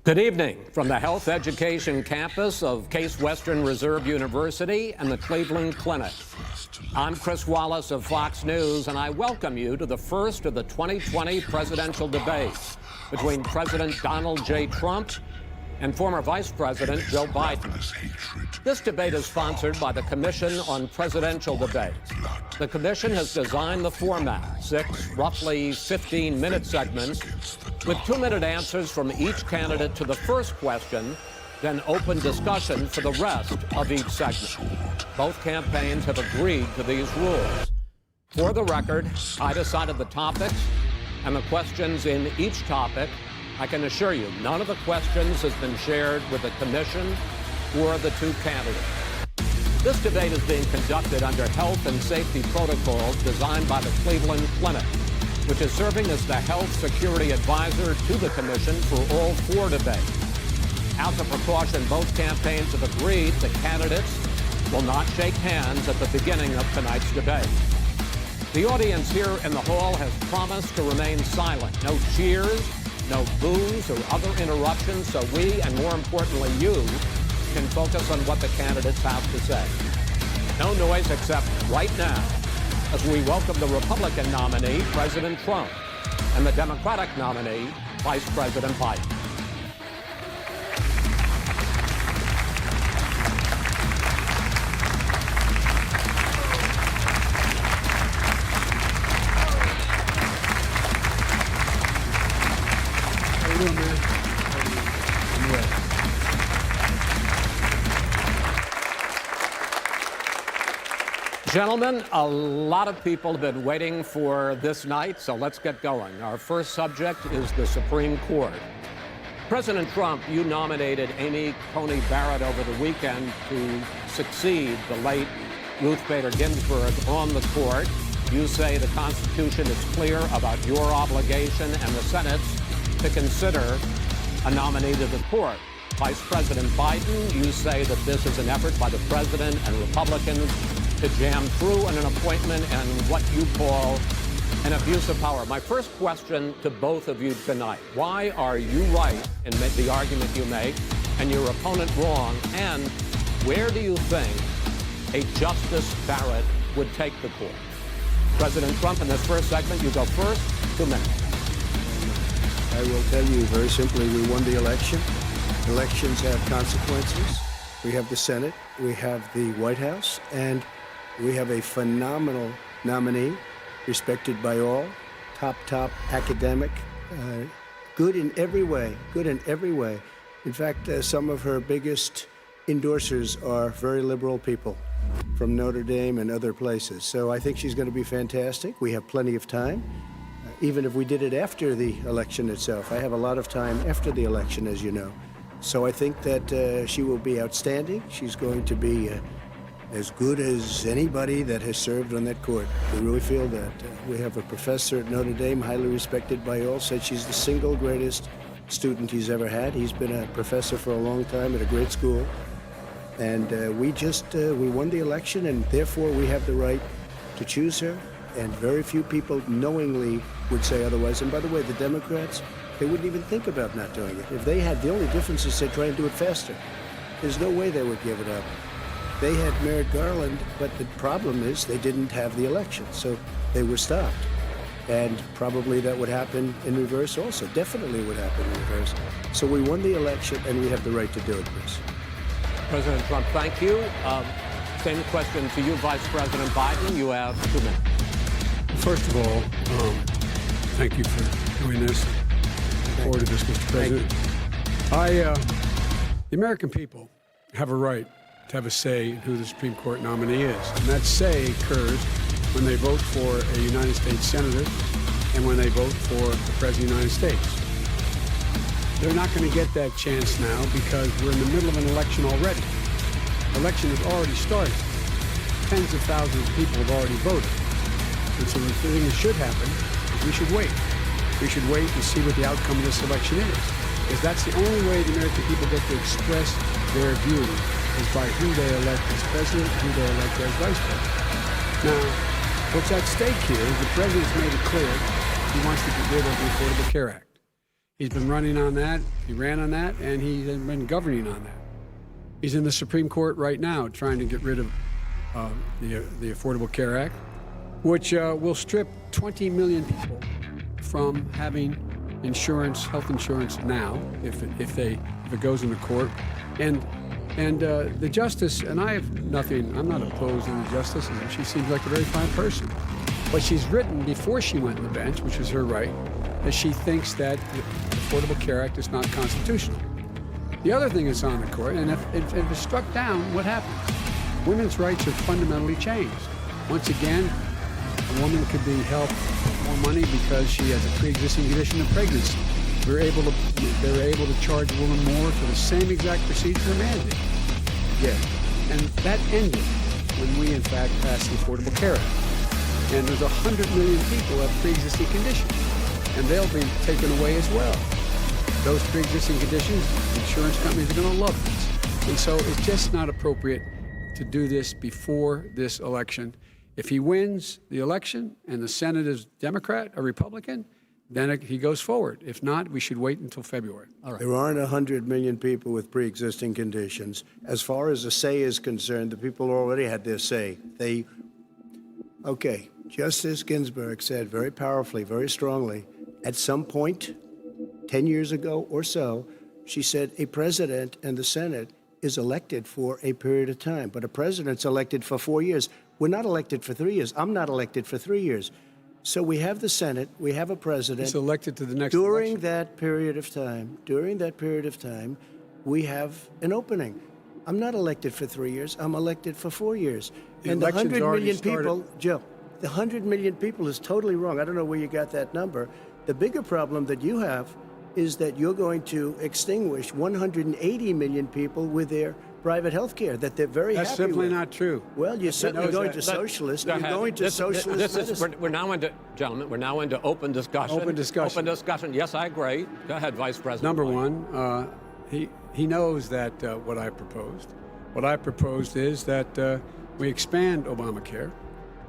Good evening from the Health Education campus of Case Western Reserve University and the Cleveland Clinic. I'm Chris Wallace of Fox News, and I welcome you to the first of the 2020 presidential debates between President Donald J. Trump and former Vice President Joe Biden. This debate is sponsored by the Commission on Presidential Debates. The commission has designed the format, 6 roughly 15-minute segments with 2-minute answers from each candidate to the first question, then open discussion for the rest of each segment. Both campaigns have agreed to these rules. For the record, I decided the topics and the questions in each topic. I can assure you, none of the questions has been shared with the commission or the two candidates. This debate is being conducted under health and safety protocols designed by the Cleveland Clinic, which is serving as the health security advisor to the commission for all 4 debates. As a precaution, both campaigns have agreed the candidates will not shake hands at the beginning of tonight's debate. The audience here in the hall has promised to remain silent. No cheers, no boos or other interruptions, so we, and more importantly you, can focus on what the candidates have to say. No noise except right now, as we welcome the Republican nominee, President Trump, and the Democratic nominee, Vice President Biden. How you doing, man? Gentlemen, a lot of people have been waiting for this night, so let's get going. Our first subject is the Supreme Court. President Trump, you nominated Amy Coney Barrett over the weekend to succeed the late Ruth Bader Ginsburg on the court. You say the Constitution is clear about your obligation and the Senate's to consider a nominee to the court. Vice President Biden, you say that this is an effort by the president and Republicans to jam through an appointment and what you call an abuse of power. My first question to both of you tonight: why are you right in the argument you make and your opponent wrong? And where do you think a Justice Barrett would take the court? President Trump, in this first segment, you go first. 2 minutes. I will tell you very simply, we won the election. Elections have consequences. We have the Senate, we have the White House, and we have a phenomenal nominee, respected by all, top academic, good in every way. In fact, some of her biggest endorsers are very liberal people from Notre Dame and other places. So I think she's going to be fantastic. We have plenty of time, even if we did it after the election itself. I have a lot of time after the election, as you know. So I think that she will be outstanding. She's going to be as good as anybody that has served on that court. We really feel that. We have a professor at Notre Dame, highly respected by all, said she's the single greatest student he's ever had. He's been a professor for a long time at a great school. And we won the election, and therefore we have the right to choose her. And very few people knowingly would say otherwise. And by the way, the Democrats, they wouldn't even think about not doing it. If they had, the only difference is they try and do it faster. There's no way they would give it up. They had Merrick Garland, but the problem is they didn't have the election, so they were stopped. And probably that would happen in reverse also. Definitely would happen in reverse. So we won the election, and we have the right to do it, Chris. President Trump, thank you. Same question to you, Vice President Biden. You have 2 minutes. First of all, thank you for doing this. Look forward to this, Mr. President. The American people have a right to have a say in who the Supreme Court nominee is. And that say occurs when they vote for a United States Senator and when they vote for the President of the United States. They're not going to get that chance now because we're in the middle of an election already. The election has already started. Tens of thousands of people have already voted. And so the thing that should happen is we should wait. We should wait and see what the outcome of this election is. Because that's the only way the American people get to express their view, is by who they elect as president, who they elect as vice president. Now, what's at stake here is the president's made it clear he wants to get rid of the Affordable Care Act. He's been running on that. He ran on that, and he's been governing on that. He's in the Supreme Court right now trying to get rid of the Affordable Care Act, which will strip 20 million people from having insurance, health insurance now, if it goes into court. And the justice, and I have nothing, I'm not opposed to the justice, and she seems like a very fine person. But she's written before she went on the bench, which was her right, that she thinks that the Affordable Care Act is not constitutional. The other thing is on the court, and if it's struck down, what happens? Women's rights are fundamentally changed. Once again, a woman could be helped more money because she has a pre-existing condition of pregnancy. They're able to charge a woman more for the same exact procedure a man did. Yeah. And that ended when we, in fact, passed the Affordable Care Act. And there's 100 million people who have pre-existing conditions, and they'll be taken away as well. Those pre-existing conditions, insurance companies are going to love this. And so it's just not appropriate to do this before this election. If he wins the election and the Senate is Democrat or Republican, then he goes forward. If not, we should wait until February. All right. There aren't 100 million people with pre-existing conditions. As far as the say is concerned, the people already had their say. Okay, Justice Ginsburg said very powerfully, very strongly, at some point, 10 years ago or so, she said a president and the Senate is elected for a period of time, but a president's elected for 4 years. We're not elected for 3 years. I'm not elected for 3 years. So we have the Senate, we have a president. He's elected to the next during election. that period of time, we have an opening. I'm not elected for 3 years. I'm elected for 4 years. And the 100 million people, Joe, the 100 million people is totally wrong. I don't know where you got that number. The bigger problem that you have is that you're going to extinguish 180 million people with their private health care that they're very That's happy simply with. not true. Well, you're certainly going to socialist. You're going to socialist medicine. We're now into, gentlemen, we're now into open discussion. Open discussion. Open discussion. Yes, I agree. Go ahead, Vice President. Number White. one, he knows that what I proposed. What I proposed is that we expand Obamacare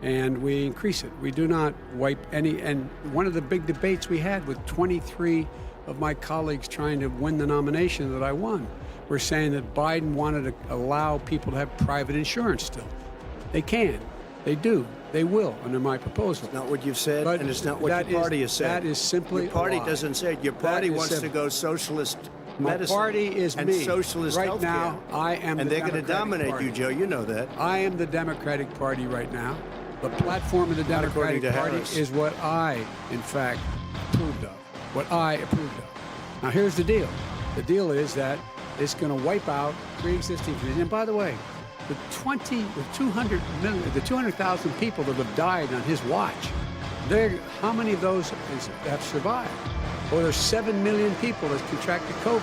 and we increase it. We do not wipe any. And one of the big debates we had with 23 of my colleagues trying to win the nomination that I won, we're saying that Biden wanted to allow people to have private insurance still. They can. They do. They will under my proposal. It's not what you've said, But and it's not what your party has said. That is simply your party a lie. doesn't say it. Your party wants to simple. go socialist My medicine. party is and me. socialist right healthcare. now, I am and the they're going to Democratic dominate Party. you, Joe. You know that. I am the Democratic Party right now. The platform of the Not according Democratic to Party Harris. is what I, in fact, approved of. What I approved of. Now, here's the deal. The deal is that it's going to wipe out pre-existing conditions. And by the way, the 200,000 people that have died on his watch, how many of those have survived? Well, there's 7 million people that contracted COVID.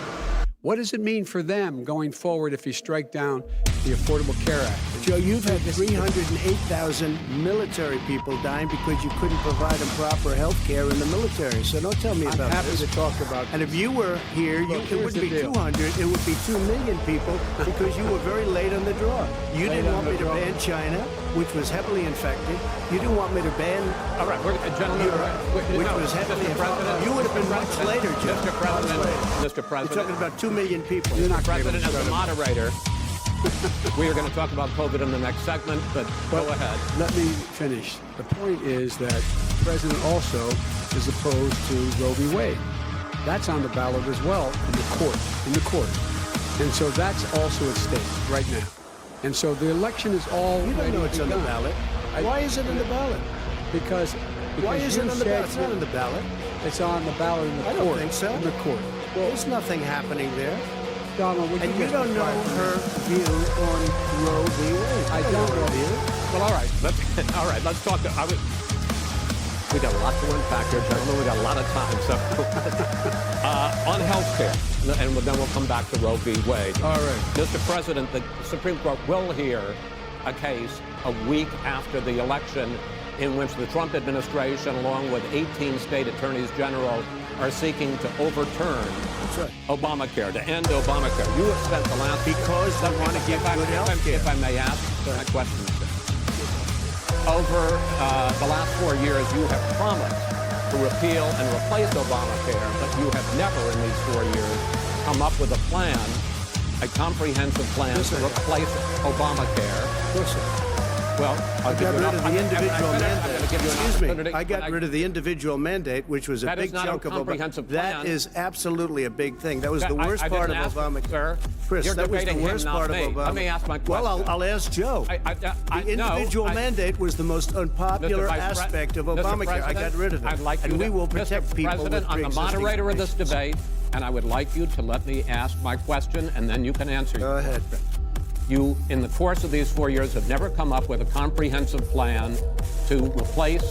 What does it mean for them going forward if you strike down the Affordable Care Act? Joe, you've had 308,000 military people dying because you couldn't provide them proper health care in the military. So don't tell me I'm about happy this. to talk about And if you were here, Look, it here's wouldn't be the deal. 200, it would be 2 million people because you were very late on the draw. You Late didn't on want the me to draw. ban China, which was heavily infected. You didn't want me to ban All right, gentlemen, which was heavily Mr. President, You would have been much later, Joe. Mr. President, Mr. You're President, talking about 2 million people. You're not President, as able to the moderator, we are going to talk about COVID in the next segment, but go ahead. Let me finish. The point is that the president also is opposed to Roe v. Wade. That's on the ballot as well in the court. And so that's also at stake right now. And so the election is all You don't know it's on the ballot. Why is it on the ballot? Because Why is you it on the said ballot? It's not on the ballot. It's on the ballot in the I court. don't think so. In the court. There's nothing happening there. Donald, would And you get don't know quiet? her view on Roe v. Wade. I don't know. Well, all right. Let's talk. We got a lot to unpack here, gentlemen. We got a lot of time. So, on health care, and then we'll come back to Roe v. Wade. All right. Mr. President, the Supreme Court will hear a case a week after the election in which the Trump administration, along with 18 state attorneys general, are seeking to overturn Obamacare, to end Obamacare. You have spent the last... Because they want to give good health care. If I may ask my question, sir. Over the last 4 years, you have promised to repeal and replace Obamacare, but you have never in these 4 years come up with a plan, a comprehensive plan to replace Obamacare. Well, I got rid of the individual mandate. Excuse me. I got but rid of the individual mandate, which was a That big is not a chunk of comprehensive That plan. is absolutely a big thing. That was the worst I part of didn't ask, Obamacare. Sir, Chris, you're that was the debating him, worst not part me. of Obama. Let me ask my question. Well, I'll ask Joe. The individual mandate was the most unpopular aspect of Obamacare. I got rid of it. I'd like and you we to, will protect Mr. people President, with I'm the pre-existing moderator of this conditions. debate, and I would like you to let me ask my question, and then you can answer. Go ahead. You, in the course of these 4 years, have never come up with a comprehensive plan to replace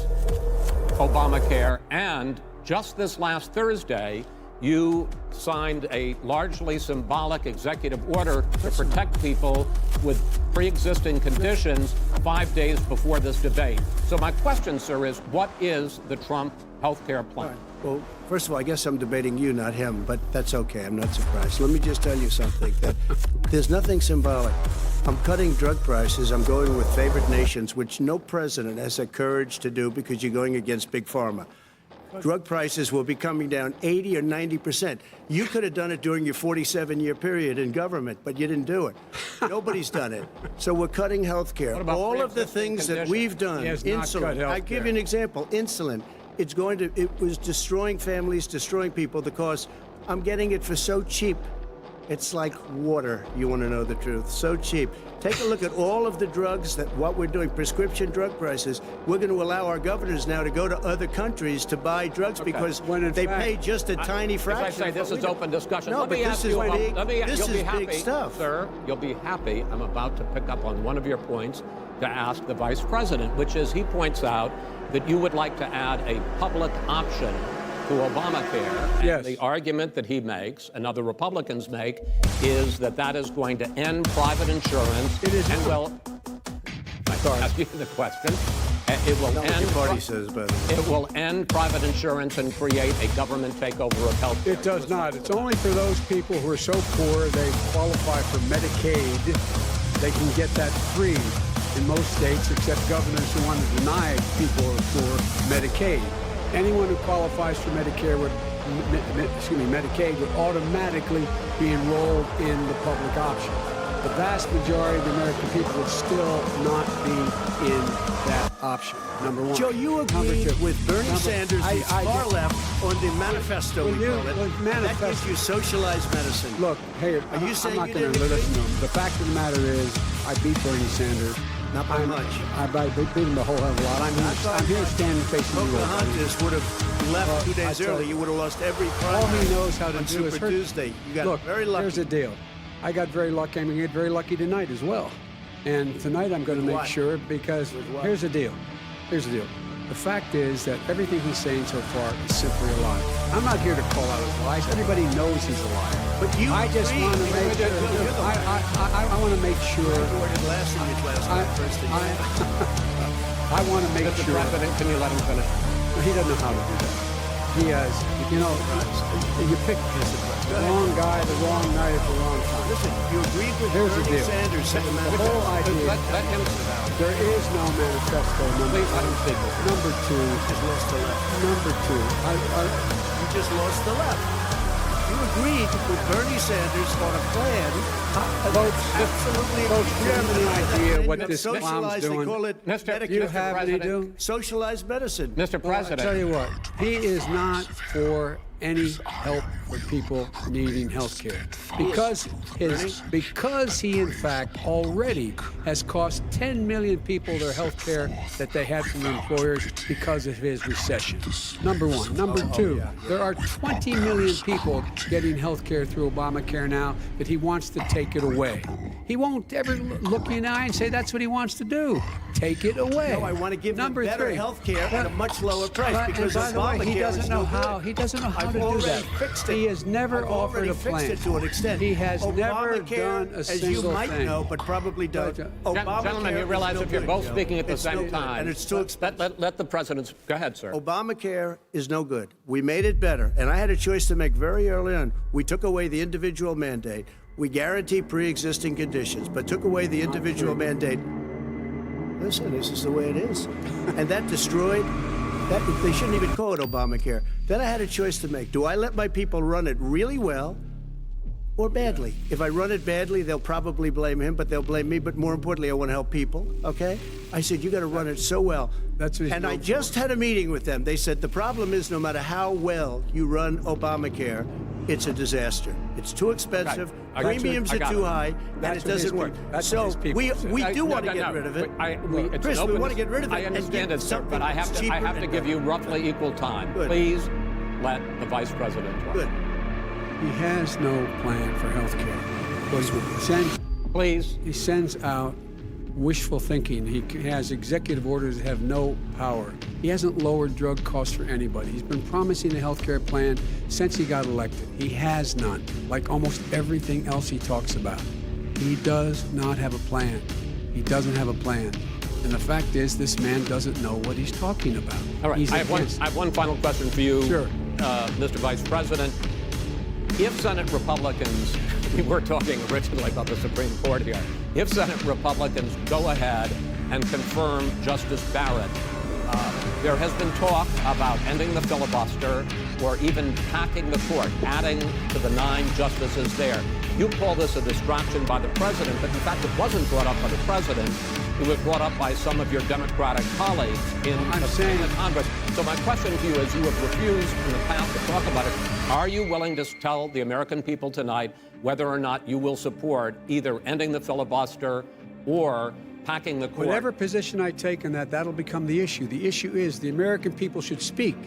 Obamacare. And just this last Thursday, you signed a largely symbolic executive order to protect people with pre-existing conditions 5 days before this debate. So my question, sir, is what is the Trump health care plan? Well, first of all, I guess I'm debating you, not him, but that's okay. I'm not surprised. Let me just tell you something, that there's nothing symbolic. I'm cutting drug prices. I'm going with favored nations, which no president has the courage to do because you're going against Big Pharma. Drug prices will be coming down 80 or 90%. You could have done it during your 47-year period in government, but you didn't do it. Nobody's done it. So we're cutting health care. All of the things that we've done, He has not cut insulin. health I give you an example, insulin. It was destroying families, destroying people because I'm getting it for so cheap. It's like water, you want to know the truth. So cheap. Take a look at all of the drugs what we're doing, prescription drug prices. We're going to allow our governors now to go to other countries to buy drugs because they pay just a tiny fraction. As I say, this is open discussion. No, Let but me this ask is you big. about, This you'll is be happy, big stuff. Sir, you'll be happy. I'm about to pick up on one of your points to ask the vice president, which is he points out that you would like to add a public option to Obamacare. And Yes. the argument that he makes and other Republicans make is that that is going to end private insurance. It is and not. well, I ask you the question. It will Not what end. your party says, by the way. It will end private insurance and create a government takeover of health care. It does not. It's only for those people who are so poor they qualify for Medicaid. They can get that free in most states, except governors who want to deny people who are poor Medicaid. Anyone who qualifies for Medicare Medicaid would automatically be enrolled in the public option. The vast majority of the American people would still not be in that option. Number one. Joe, you Number agree two. with Bernie Sanders, I- who's I- far left, on the manifesto, Well, we you- call it. well, That manifesto- gives you socialized medicine. Look, hey, Are you saying I'm you not going to didn't listen to agree? him. The fact of the matter is, I beat Bernie Sanders. Not by much. I beat him a whole hell of a lot. I'm here standing facing you. Pocahontas would have left Well, 2 I days tell early. you, You would have lost every All prize he knows how to on do is Super hurt. Tuesday. You got Look, very lucky. here's the deal. I got very lucky. I'm going to get very lucky tonight as well. And tonight I'm going to make what? sure, because what? here's the deal. Here's the deal. The fact is that everything he's saying so far is simply a lie. I'm not here to call out his lies. Everybody knows he's a liar. But you I just agree. want to You're make the- sure. you're the liar. I want to make sure. You did last in your class, not first in your I want to make Mr. sure. President, can you let him finish? He doesn't know how to do that. He has, you know, you pick the wrong guy, the wrong night at the wrong time. Listen, you agreed with Here's the Bernie deal. Sanders. The whole idea, Let him sit down. there is no manifesto. Please let him speak. Number two, just lost the left. number two. You just lost the left. You agreed with Bernie Sanders on a plan. Folks, Absolutely. folks, do you have any idea what That's this clown's socialized. They doing? call it Mr. Medicare. You Mr. have any President. do? Socialized medicine. Mr. Well, I President. tell you what, he is not for any help for people needing health care. Because he in fact already has cost 10 million people their health care that they had from their employers because of his recession. Number one. Number two, there are 20 million people getting health care through Obamacare now that he wants to take it away. He won't ever look you in the eye and say that's what he wants to do. Take it away. No, I want to give them Number better three. health care at a much lower price But- because and by the way, Obamacare he doesn't is know no how. good. He doesn't know how I've to do already that. fixed it. He has never I've offered already a fixed plan. it to an extent. He has never Obamacare, done a as single you might thing. know, but probably don't. Obamacare Gentlemen, you is realize no if you're good, both Joe. speaking at the It's no same good, time, and it's too expensive. let the president. Go ahead, sir. Obamacare is no good. We made it better, and I had a choice to make very early on. We took away the individual mandate. We guarantee pre-existing conditions, but took away the individual mandate. Listen, this is the way it is. And that destroyed They shouldn't even call it Obamacare. Then I had a choice to make. Do I let my people run it really well or badly? If I run it badly, they'll probably blame him, but they'll blame me. But more importantly, I want to help people, okay? I said, you got to run it so well. That's what he's and I known just for. had a meeting with them. They said the problem is no matter how well you run Obamacare, it's a disaster. It's too expensive, Right. premiums I are got too it. high, and it doesn't work. So we do want to get rid of it. Chris, we want to get rid of it. I understand it, sir, but I have cheaper to and give you roughly equal time. Good. Please let the Vice President talk. Good. He has no plan for health care. He sends out wishful thinking. He has executive orders that have no power. He hasn't lowered drug costs for anybody. He's been promising a health care plan since he got elected. He has none, like almost everything else he talks about. He does not have a plan. He doesn't have a plan. And the fact is, this man doesn't know what he's talking about. All right, I He's have one final question for you, Sure. Mr. Vice President. If Senate Republicans, we were talking originally about the Supreme Court here, if Senate Republicans go ahead and confirm Justice Barrett, there has been talk about ending the filibuster or even packing the court, adding to the 9 justices there. You call this a distraction by the president, but in fact it wasn't brought up by the president. It was brought up by some of your Democratic colleagues in the Congress. So my question to you is, you have refused in the past to talk about it. Are you willing to tell the American people tonight whether or not you will support either ending the filibuster or packing the court? Whatever position I take on that, that'll become the issue. The issue is the American people should speak.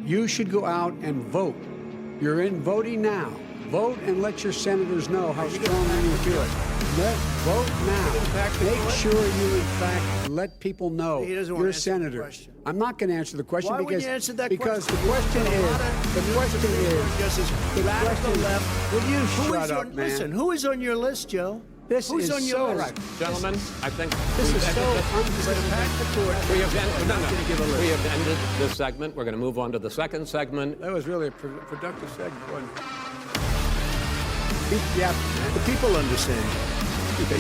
You should go out and vote. You're in voting now. Vote and let your senators know how strongly you feel. Vote now. Make sure you, in fact, let people know you're a senator. I'm not going to answer the question because the question is, will you shut up, man. Listen, who is on your list, Joe? Who's on your list? Gentlemen, I think this is so unprecedented. We have ended this segment. We're going to move on to the second segment. That was really a productive segment, wasn't it? Yeah, the people understand.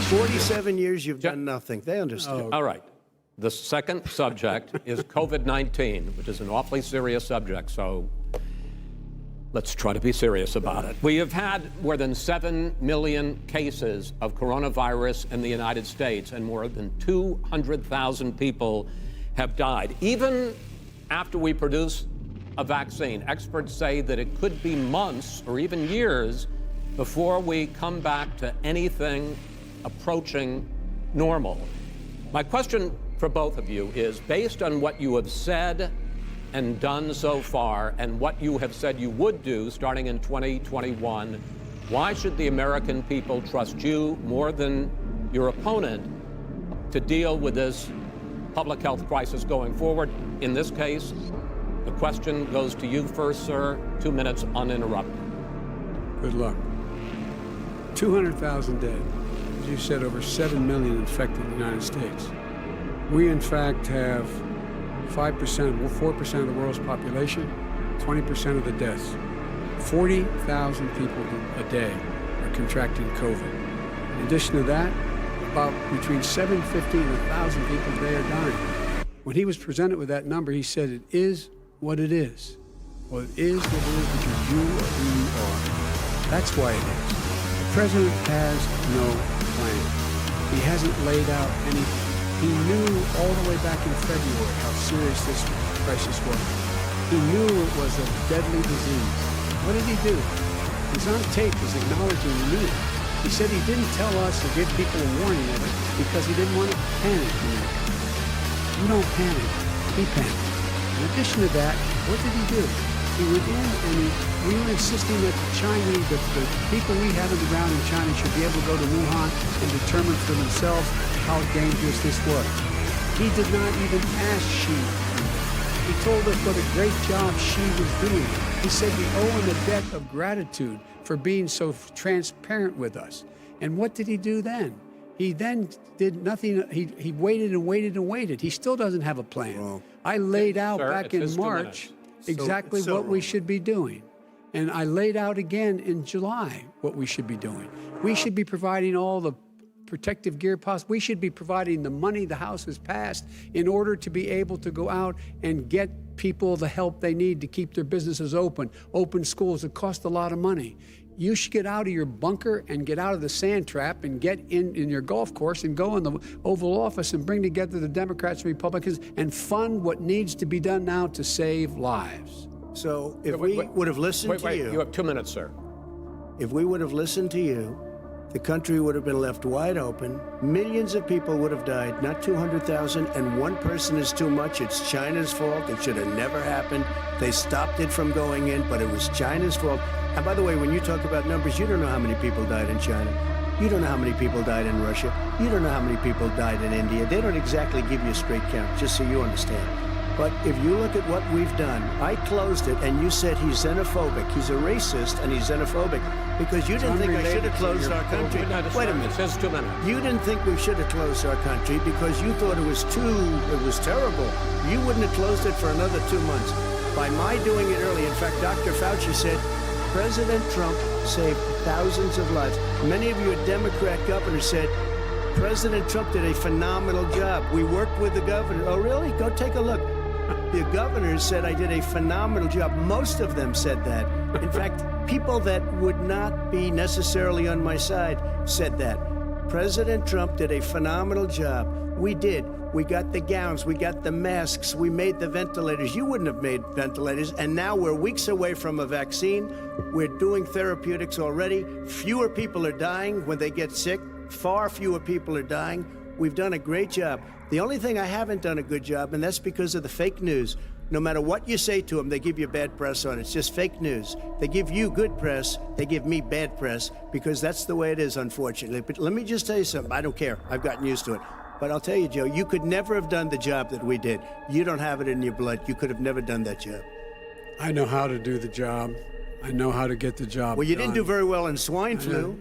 47 years you've done nothing. They understand. All right. The second subject is COVID-19, which is an awfully serious subject, so let's try to be serious about it. We have had more than 7 million cases of coronavirus in the United States, and more than 200,000 people have died. Even after we produce a vaccine, experts say that it could be months or even years before we come back to anything approaching normal. My question for both of you is, based on what you have said and done so far and what you have said you would do starting in 2021, why should the American people trust you more than your opponent to deal with this public health crisis going forward? In this case, the question goes to you first, sir. 2 minutes uninterrupted. Good luck. 200,000 dead. As you said, over 7 million infected in the United States. We, in fact, have 4% of the world's population, 20% of the deaths. 40,000 people a day are contracting COVID. In addition to that, about between 750 and 1,000 people a day are dying. When he was presented with that number, he said, it is what it is. Well, it is what it is because you are who you are. That's why it is. The president has no plan. He hasn't laid out anything. He knew all the way back in February how serious this crisis was. He knew it was a deadly disease. What did he do? He's on tape. He's acknowledging he knew it. He said he didn't tell us or give people a warning of it because he didn't want to panic. You don't panic. He panicked. In addition to that, what did he do? He went in and we were insisting that the people we had on the ground in China should be able to go to Wuhan and determine for themselves how dangerous this was. He did not even ask Xi. He told us what a great job Xi was doing. He said we owe him a debt of gratitude for being so transparent with us. And what did he do then? He then did nothing. He waited and waited and waited. He still doesn't have a plan. Well, I laid out sir, back in March exactly what we should be doing. And I laid out again in July what we should be doing. We should be providing all the protective gear possible. We should be providing the money the House has passed in order to be able to go out and get people the help they need to keep their businesses open schools. It costs a lot of money. You should get out of your bunker and get out of the sand trap and get in your golf course and go in the Oval Office and bring together the Democrats and Republicans and fund what needs to be done now to save lives. So if we would have listened to you... You have 2 minutes, sir. If we would have listened to you, the country would have been left wide open. Millions of people would have died, not 200,000, and one person is too much. It's China's fault. It should have never happened. They stopped it from going in, but it was China's fault. And by the way, when you talk about numbers, you don't know how many people died in China. You don't know how many people died in Russia. You don't know how many people died in India. They don't exactly give you a straight count, just so you understand. But if you look at what we've done, I closed it, and you said he's xenophobic. He's a racist, and he's xenophobic because you didn't think I should have closed our country. Wait a minute. It says 2 minutes. You didn't think we should have closed our country because you thought it was terrible. You wouldn't have closed it for another 2 months. By my doing it early, in fact, Dr. Fauci said, President Trump saved thousands of lives. Many of your Democrat governors said, President Trump did a phenomenal job. We worked with the governor. Oh, really? Go take a look. The governors said I did a phenomenal job. Most of them said that. In fact, people that would not be necessarily on my side said that. President Trump did a phenomenal job. We did. We got the gowns. We got the masks. We made the ventilators. You wouldn't have made ventilators. And now we're weeks away from a vaccine. We're doing therapeutics already. Fewer people are dying when they get sick. Far fewer people are dying. We've done a great job. The only thing I haven't done a good job, and that's because of the fake news. No matter what you say to them, they give you bad press on it. It's just fake news. They give you good press, they give me bad press, because that's the way it is, unfortunately. But let me just tell you something. I don't care. I've gotten used to it. But I'll tell you, Joe, you could never have done the job that we did. You don't have it in your blood. You could have never done that job. I know how to do the job. I know how to get the job Well, you done. didn't do very well in swine flu.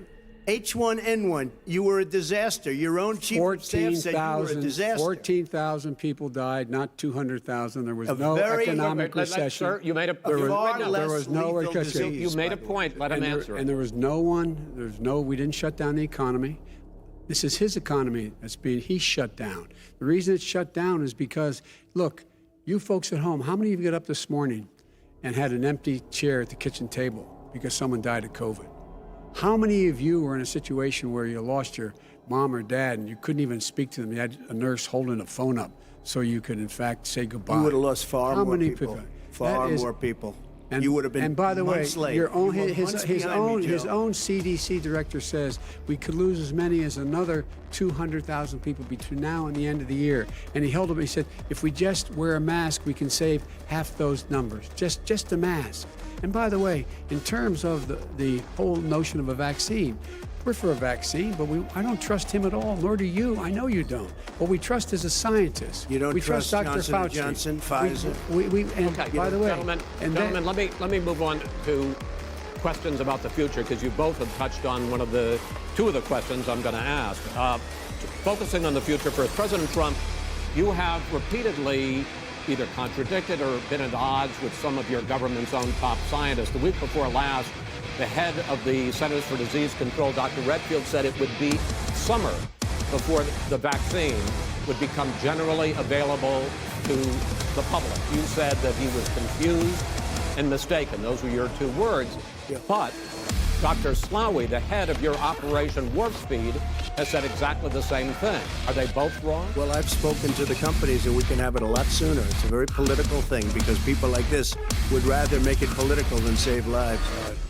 H1N1, you were a disaster. Your own chief of staff said you were a disaster. 14,000 people died, not 200,000. There was A no very- economic recession. Sir, you made a There was no lethal recession. disease, You made a by the way. point. Let him answer. And there was we didn't shut down the economy. This is his economy he's shut down. The reason it's shut down is because, look, you folks at home, how many of you got up this morning and had an empty chair at the kitchen table because someone died of COVID? How many of you were in a situation where you lost your mom or dad and you couldn't even speak to them? You had a nurse holding a phone up so you could, in fact, say goodbye. You would have lost far How more many people. Far more people. And, you would have been and by the way, months late. your own, You were his months behind me, his Joe. own CDC director says we could lose as many as another 200,000 people between now and the end of the year. And he held up. He said, if we just wear a mask, we can save half those numbers. Just a mask. And by the way, in terms of the whole notion of a vaccine, we're for a vaccine, but I don't trust him at all, nor do you. I know you don't. What we trust is a scientist. You don't we trust Dr. Johnson Fauci. & Johnson, Pfizer? Okay, by the way, gentlemen, let me move on to questions about the future, because you both have touched on two of the questions I'm going to ask. Focusing on the future first, President Trump, you have repeatedly either contradicted or been at odds with some of your government's own top scientists. The week before last, the head of the Centers for Disease Control, Dr. Redfield, said it would be summer before the vaccine would become generally available to the public. You said that he was confused and mistaken. Those were your two words. Yeah. But Dr. Slaoui, the head of your Operation Warp Speed, has said exactly the same thing. Are they both wrong? Well, I've spoken to the companies, and we can have it a lot sooner. It's a very political thing because people like this would rather make it political than save lives.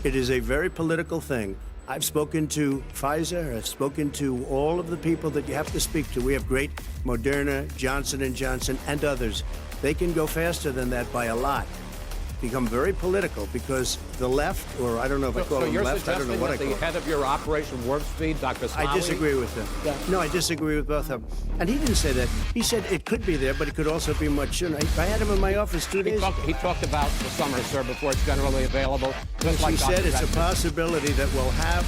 It is a very political thing. I've spoken to Pfizer. I've spoken to all of the people that you have to speak to. We have great Moderna, Johnson & Johnson, and others. They can go faster than that by a lot. Become very political because the left, or I don't know if I call them left, I don't know what I call the them. head of your Operation Warp Speed, Dr. Slaoui? I disagree with them. No, I disagree with both of them. And he didn't say that. He said it could be there, but it could also be much sooner. I had him in my office 2 days ago. He talked about the summer, sir, before it's generally available. Just like He said Dr. it's a Redfield. possibility that we'll have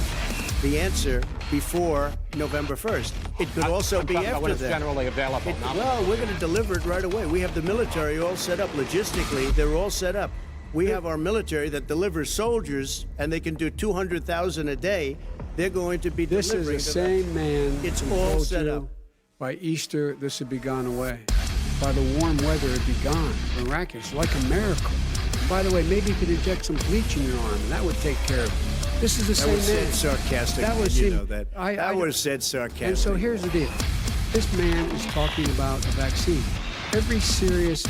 the answer before November 1st. It could also I'm be talking about after when it's that. generally available. Well, we're going to deliver it right away. We have the military all set up logistically. They're all set up. We have our military that delivers soldiers, and they can do 200,000 a day. They're going to be This delivering is the to that. same man It's who all told set you up. by Easter this would be gone away. By the warm weather, it'd be gone. Miraculous, like a miracle. And by the way, maybe you could inject some bleach in your arm, and that would take care of it. This is the That same was man. said sarcastically. That was you him. know that. That was said sarcastically. And so here's the deal. This man is talking about a vaccine. Every serious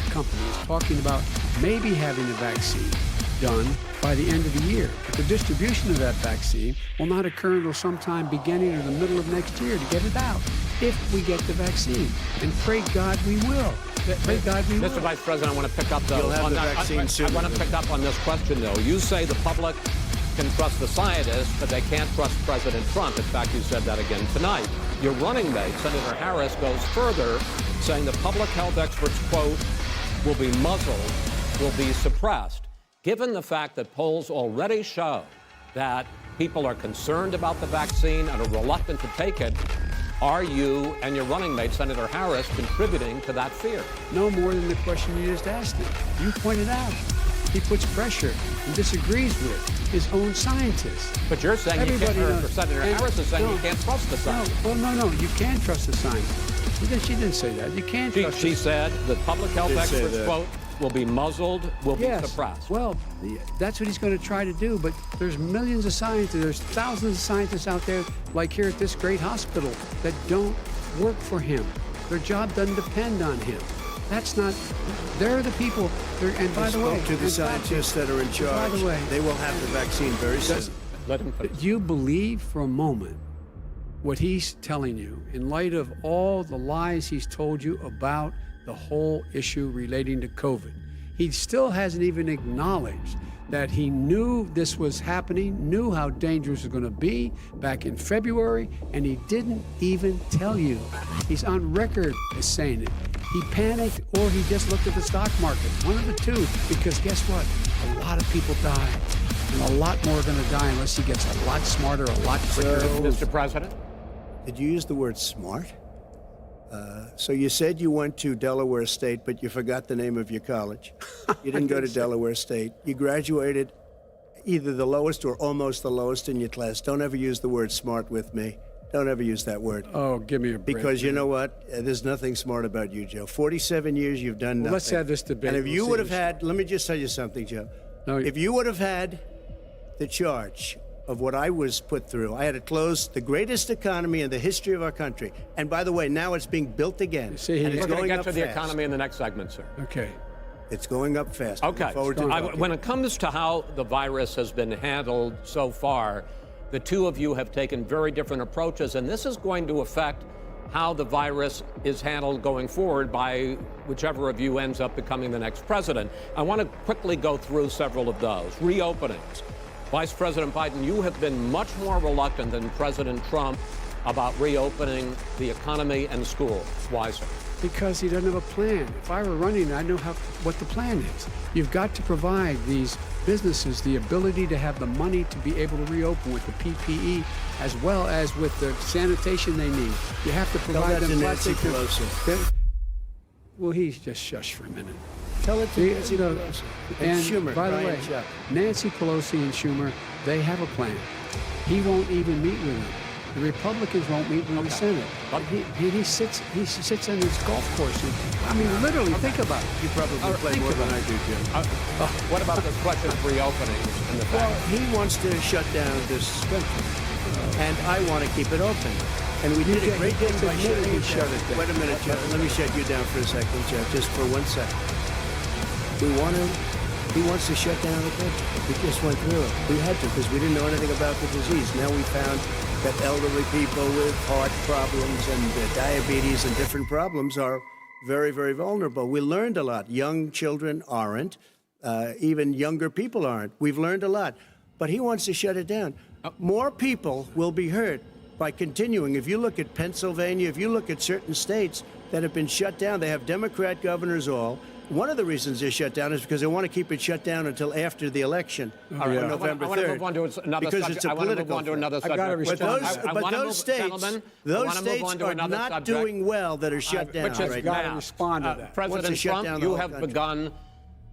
company is talking about maybe having a vaccine done by the end of the year. But the distribution of that vaccine will not occur until sometime beginning or the middle of next year to get it out, if we get the vaccine. And pray God we will. Pray God we will. Mr. Vice President, I want to pick up You'll have on the that. vaccine soon. I want to pick up on this question, though. You say the public can trust the scientists, but they can't trust President Trump. In fact, you said that again tonight. Your running mate, Senator Harris, goes further, saying the public health experts, quote, will be muzzled, will be suppressed. Given the fact that polls already show that people are concerned about the vaccine and are reluctant to take it, are you and your running mate, Senator Harris, contributing to that fear? No more than the question you just asked him. You pointed out he puts pressure and disagrees with his own scientists. But you're saying you can't, Everybody or Senator Harris is saying you can't trust the scientists. No, you can trust the scientists. She didn't say that. You can't trust She said the public health Did say experts, that. quote, will be muzzled, will be suppressed. Well, that's what he's going to try to do. But there's millions of scientists, there's thousands of scientists out there, like here at this great hospital, that don't work for him. Their job doesn't depend on him. That's not. They're the people. And by the way, spoke to the scientists that are in charge. By the way, they will have the vaccine very soon. Let him finish. Do you believe for a moment what he's telling you in light of all the lies he's told you about the whole issue relating to COVID? He still hasn't even acknowledged that he knew this was happening, knew how dangerous it was going to be back in February, and he didn't even tell you. He's on record as saying it. He panicked or he just looked at the stock market. One of the two, because guess what? A lot of people die, and a lot more are going to die unless he gets a lot smarter, a lot quicker. Mr. President? Did you use the word smart? So you said you went to Delaware State, but you forgot the name of your college. You didn't go to Delaware State. You graduated either the lowest or almost the lowest in your class. Don't ever use the word smart with me. Don't ever use that word. Oh, give me a break. Because you know what? There's nothing smart about you, Joe. 47 years, you've done nothing. Let's have this debate. And if you We'll would see have this. had, let me just tell you something, Joe. No, If you would have had the charge of what I was put through, I had to close the greatest economy in the history of our country. And by the way, now it's being built again. See, and it's We're going to going get up to the fast. economy in the next segment, sir. Okay. It's going up fast. Okay. Look forward to talking. When it comes to how the virus has been handled so far, the two of you have taken very different approaches, and this is going to affect how the virus is handled going forward by whichever of you ends up becoming the next president. I want to quickly go through several of those. Reopenings. Vice President Biden, you have been much more reluctant than President Trump about reopening the economy and schools. Why, sir? Because he doesn't have a plan. If I were running, I know what the plan is. You've got to provide these businesses the ability to have the money to be able to reopen with the PPE as well as with the sanitation they need. You have to Tell provide that to them Nancy plastic. Pelosi. Well, he's just shush for a minute. Tell it to See, Nancy you know, Pelosi. and Schumer, by the Brian way, Chuck. Nancy Pelosi and Schumer, they have a plan. He won't even meet with them. The Republicans won't meet with the Senate. He sits on his golf course. I mean, literally, think about it. You probably play more than I do, Jim. What about this question of reopenings and the Well, fact he wants to shut down this country, and I want to keep it open. And we did a great thing by shutting it down. Wait a minute, Jeff. Let me shut you down for a second, Jeff, just for 1 second. He wants to shut down the country. We just went through it. We had to because we didn't know anything about the disease. Now we found that elderly people with heart problems and diabetes and different problems are very, very vulnerable. We learned a lot. Young children aren't. Even younger people aren't. We've learned a lot. But he wants to shut it down. More people will be hurt by continuing. If you look at Pennsylvania, if you look at certain states that have been shut down, they have Democrat governors all. One of the reasons they're shut down is because they want to keep it shut down until after the election on November 3rd. I want to move on to another because subject. it's a I want to move political on to thing. another I've subject. got to respond. But those states are not doing well that are shut down Which is right got to now. respond to that. President shut down Trump, the you whole have country. begun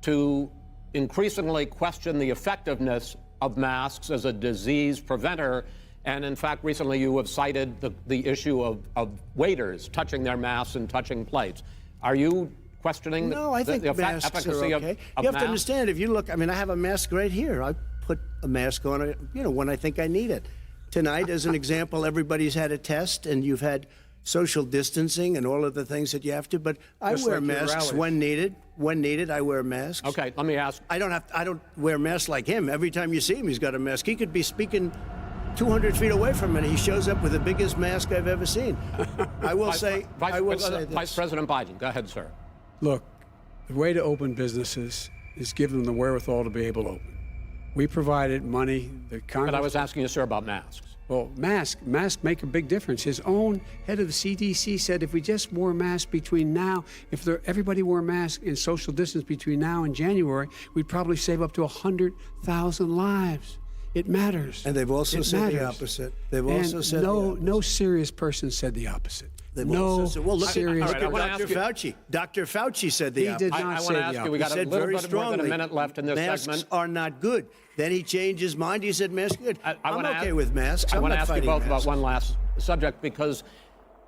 to increasingly question the effectiveness of masks as a disease preventer. And in fact, recently you have cited the issue of waiters touching their masks and touching plates. Are you questioning No, I think the masks efficacy are okay. of You have masks? to understand, if you look, I mean, I have a mask right here. I put a mask on, when I think I need it. Tonight, as an example, everybody's had a test, and you've had social distancing and all of the things that you have to. But I Just wear like your masks rallies. when needed. When needed, I wear masks. Okay, let me ask. I don't wear masks like him. Every time you see him, he's got a mask. He could be speaking 200 feet away from it. He shows up with the biggest mask I've ever seen. I will say this. Vice President Biden, go ahead, sir. Look, the way to open businesses is give them the wherewithal to be able to open. We provided money. The Congress. But I was asking you, sir, about masks. Well, masks make a big difference. His own head of the CDC said if we just wore masks between now, everybody wore masks in social distance between now and January, we'd probably save up to 100,000 lives. It matters. And they've also It said matters. the opposite. They've also said no serious person said the opposite. They've no also said, well, look serious. at I wanna Dr. ask you- Fauci. Dr. Fauci said the He opposite. did not I say want to the ask you, we got a said little very bit more than a strongly, minute left in this masks segment. are not good. Then he changed his mind. He said masks are good. I I'm wanna okay ask- with masks. I I'm want to not ask you fighting both masks. about one last subject, because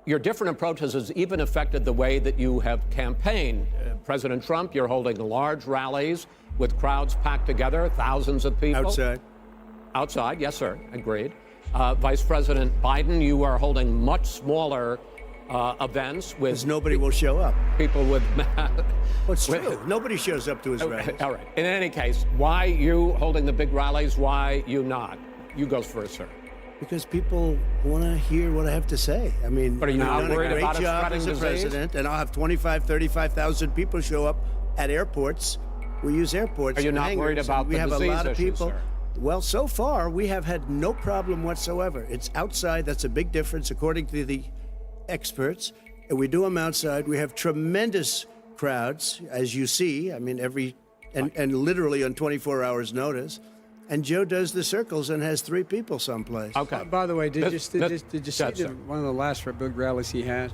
your different approaches has even affected the way that you have campaigned. President Trump, you're holding large rallies with crowds packed together, thousands of people. Outside. Outside, yes, sir, agreed. Vice President Biden, you are holding much smaller events with Because nobody will show up. people with Well, it's with- true. Nobody shows up to his rallies. All right. In any case, why you holding the big rallies? Why you not? You go first, sir. Because people want to hear what I have to say. I mean, But are you I've not done worried a great about it job spreading as a disease? president, and I'll have 35,000 people show up at airports. We use airports. Are you and not worried hangars, about and we the have a disease lot of issue, people. sir? Well, so far we have had no problem whatsoever. It's outside. That's a big difference, according to the experts. And we do them outside. We have tremendous crowds, as you see. I mean, and literally on 24 hours notice. And Joe does the circles and has 3 people someplace. Okay. By the way, did you see sir. one of the last big rallies he had?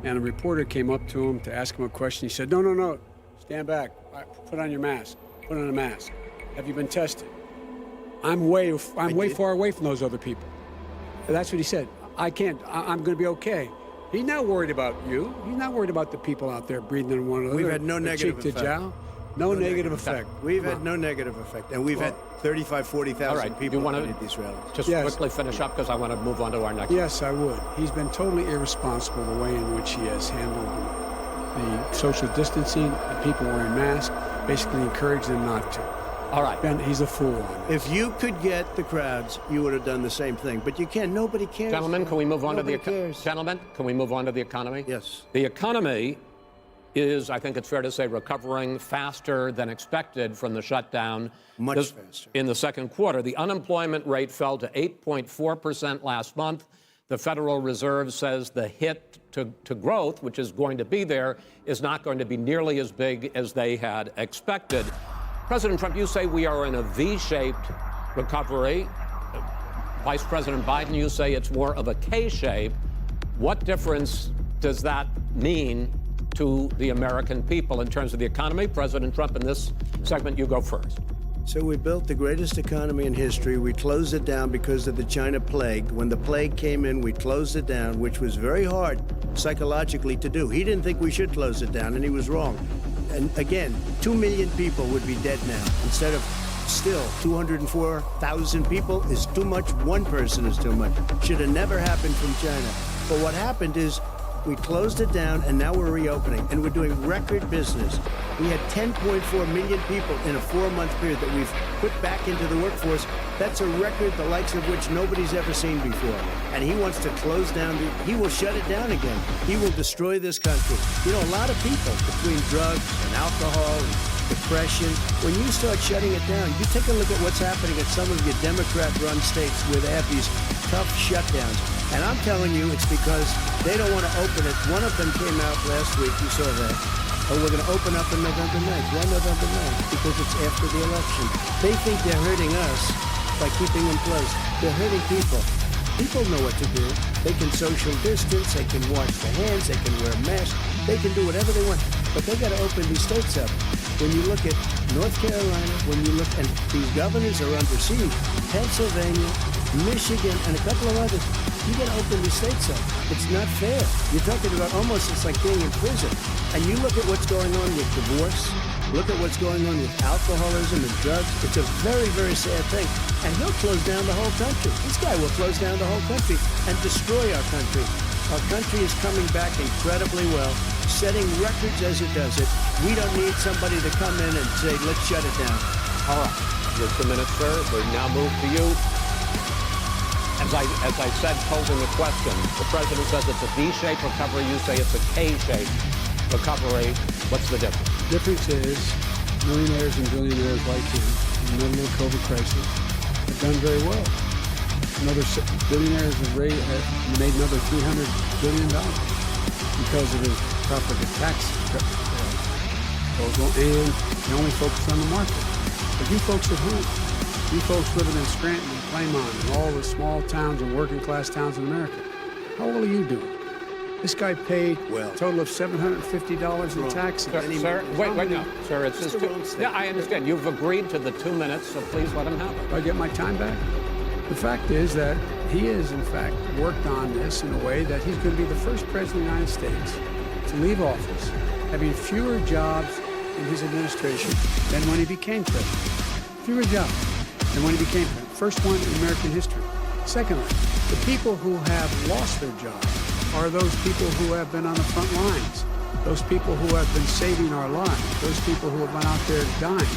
And a reporter came up to him to ask him a question. He said, no, stand back. Put on your mask. Put on a mask. Have you been tested? I'm way far away from those other people. That's what he said. I can't. I'm going to be okay. He's not worried about you. He's not worried about the people out there breathing in one another. We've had no negative cheek to effect. jowl. No negative effect. We've had no negative effect. And we've had 35, 40,000 All right. people You want at these rallies. Just Yes. quickly finish up, because I want to move on to our next. Yes, I would. He's been totally irresponsible the way in which he has handled the social distancing, the people wearing masks, basically encouraged them not to. All right. Ben, he's a fool on this. If you could get the crowds, you would have done the same thing. But you can't. Nobody cares. Gentlemen, can we move on to the Nobody cares. Gentlemen, can we move on to the economy? Yes. The economy is, I think it's fair to say, recovering faster than expected from the shutdown. Much faster. In the second quarter, the unemployment rate fell to 8.4% last month. The Federal Reserve says the hit to growth, which is going to be there, is not going to be nearly as big as they had expected. President Trump, you say we are in a V-shaped recovery. Vice President Biden, you say it's more of a K-shape. What difference does that mean to the American people in terms of the economy? President Trump, in this segment, you go first. So we built the greatest economy in history. We closed it down because of the China plague. When the plague came in, we closed it down, which was very hard psychologically to do. He didn't think we should close it down, and he was wrong. And again, 2 million people would be dead now. Instead of still 204,000 people is too much. One person is too much. Should have never happened from China. But what happened is we closed it down, and now we're reopening, and we're doing record business. We had 10.4 million people in a 4-month period that we've put back into the workforce. That's a record the likes of which nobody's ever seen before. And he wants to close down, he will shut it down again. He will destroy this country. You know, a lot of people, between drugs and alcohol and depression, when you start shutting it down, you take a look at what's happening at some of your Democrat-run states where they have these tough shutdowns. And I'm telling you, it's because they don't want to open it. One of them came out last week, you saw that. Oh, we're going to open up on November 9th. Why November 9th? Because it's after the election. They think they're hurting us by keeping them closed. They're hurting people. People know what to do. They can social distance, they can wash their hands, they can wear masks, they can do whatever they want. but they got to open these states up. When you look at North Carolina, when you look, and these governors are under siege, Pennsylvania, Michigan, and a couple of others, you got to open these states up. It's not fair. You're talking about almost it's like being in prison. And you look at what's going on with divorce, look at what's going on with alcoholism and drugs. It's a very, very sad thing. And he'll close down the whole country. This guy will close down the whole country and destroy our country. Our country is coming back incredibly well, setting records as it does it. We don't need somebody to come in and say, let's shut it down. All right. Your 2 minutes, sir. We now move to you. As I said, posing the question, the president says it's a V-shaped recovery. You say it's a K-shaped recovery. What's the difference? Difference is millionaires and billionaires like him in the middle of the COVID crisis have done very well. Billionaires have made another $300 billion because of his proper tax proposal, and they only focus on the market. But you folks at home, you folks living in Scranton and Claymont and all the small towns and working class towns in America, how well are you doing? This guy paid a total of $750 in taxes. Sir, wait, no. Sir, it's just yeah, I understand. You've agreed to the 2 minutes, so please let him have it. Do I get my time back? The fact is that he has, in fact, worked on this in a way that he's going to be the first president of the United States to leave office having fewer jobs in his administration than when he became president. Fewer jobs than when he became president. First one in American history. Secondly, the people who have lost their jobs are those people who have been on the front lines, those people who have been saving our lives, those people who have been out there dying,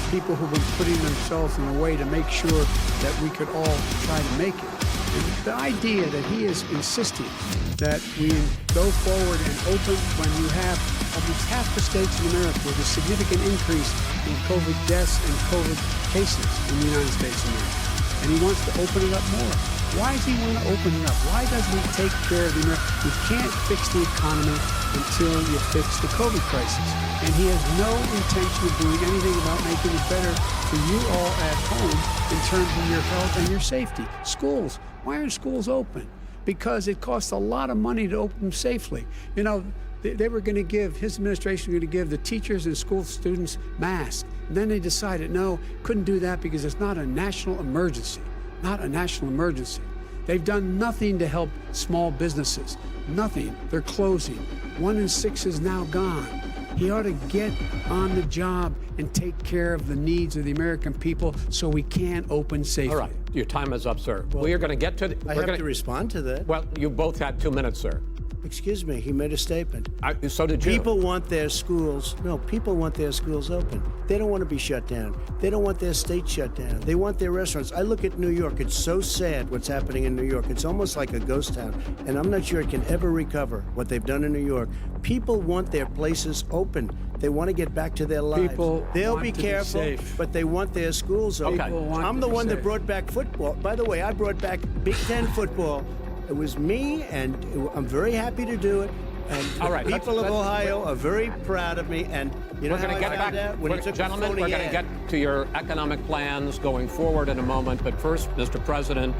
people who have been putting themselves in a way to make sure that we could all try to make it. And the idea that he is insisting that we go forward and open when you have almost half the states in America with a significant increase in COVID deaths and COVID cases in the United States of America. And he wants to open it up more. Why does he want to open it up? Why doesn't he take care of the American? You can't fix the economy until you fix the COVID crisis. And he has no intention of doing anything about making it better for you all at home in terms of your health and your safety. Schools. Why aren't schools open? Because it costs a lot of money to open them safely. You know, they were going to give, his administration was going to give the teachers and school students masks. And then they decided, no, couldn't do that because it's not a national emergency. Not a national emergency. They've done nothing to help small businesses. Nothing. They're closing. 1 in 6 is now gone. He ought to get on the job and take care of the needs of the American people so we can open safely. All right. Your time is up, sir. Well, we are going to get to... I have to respond to that. Well, you both had 2 minutes, sir. Excuse me, he made a statement. So did you. People want their schools open. They don't want to be shut down. They don't want their state shut down. They want their restaurants. I look at New York. It's so sad what's happening in New York. It's almost like a ghost town. And I'm not sure it can ever recover what they've done in New York. People want their places open. They want to get back to their lives. They'll be careful, but they want their schools open. Okay. I'm the one that brought back football. By the way, I brought back Big Ten football. It was me, and I'm very happy to do it. And all right, the people of Ohio are very proud of me. And you know how I found out? When he took gentlemen, we're going to get to your economic plans going forward in a moment. But first, Mr. President,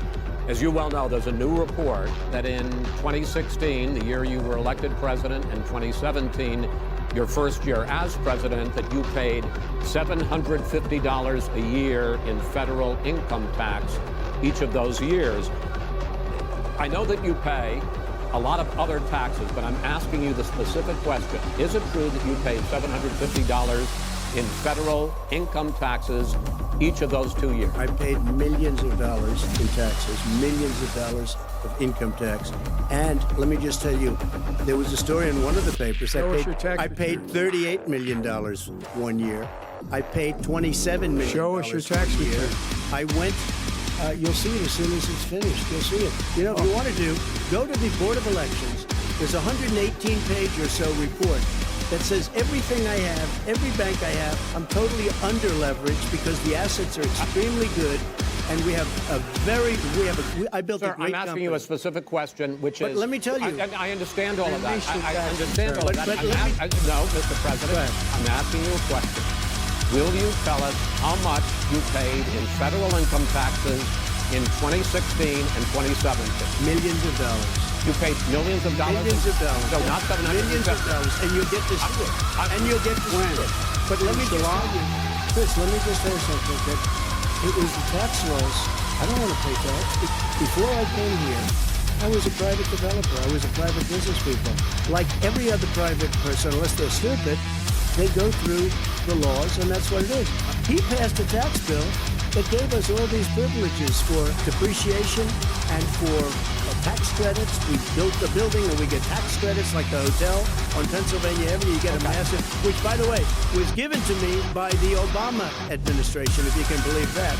as you well know, there's a new report that in 2016, the year you were elected president, and 2017, your first year as president, that you paid $750 a year in federal income tax each of those years. I know that you pay a lot of other taxes, but I'm asking you the specific question. Is it true that you paid $750 in federal income taxes each of those 2 years? I paid millions of dollars in taxes, millions of dollars of income tax. And let me just tell you, there was a story in one of the papers. I paid $38 million 1 year. I paid $27 million. Show us your tax return. I went. You'll see it as soon as it's finished. You'll see it. You know, if you want to go to the Board of Elections. There's a 118-page or so report that says everything I have, every bank I have, I'm totally under-leveraged because the assets are extremely good, and we have a very, I built a great company. I'm asking you a specific question, which is... let me tell you. I understand all of that. I understand all of that. No, Mr. President, I'm asking you a question. Will you tell us how much you paid in federal income taxes in 2016 and 2017? Millions of dollars. You paid millions of dollars? Millions of dollars. No, not $750. Millions of dollars, and you'll get to see it. And you'll get to see it. But let me just tell you, Chris, let me just tell you something, that it was the tax laws. I don't want to pay tax. Before I came here, I was a private developer. I was a private business people. Like every other private person, unless they're stupid, they go through the laws, and that's what it is. He passed a tax bill that gave us all these privileges for depreciation and for tax credits. We built the building and we get tax credits like the hotel on Pennsylvania Avenue. You get a massive, which, by the way, was given to me by the Obama administration, if you can believe that.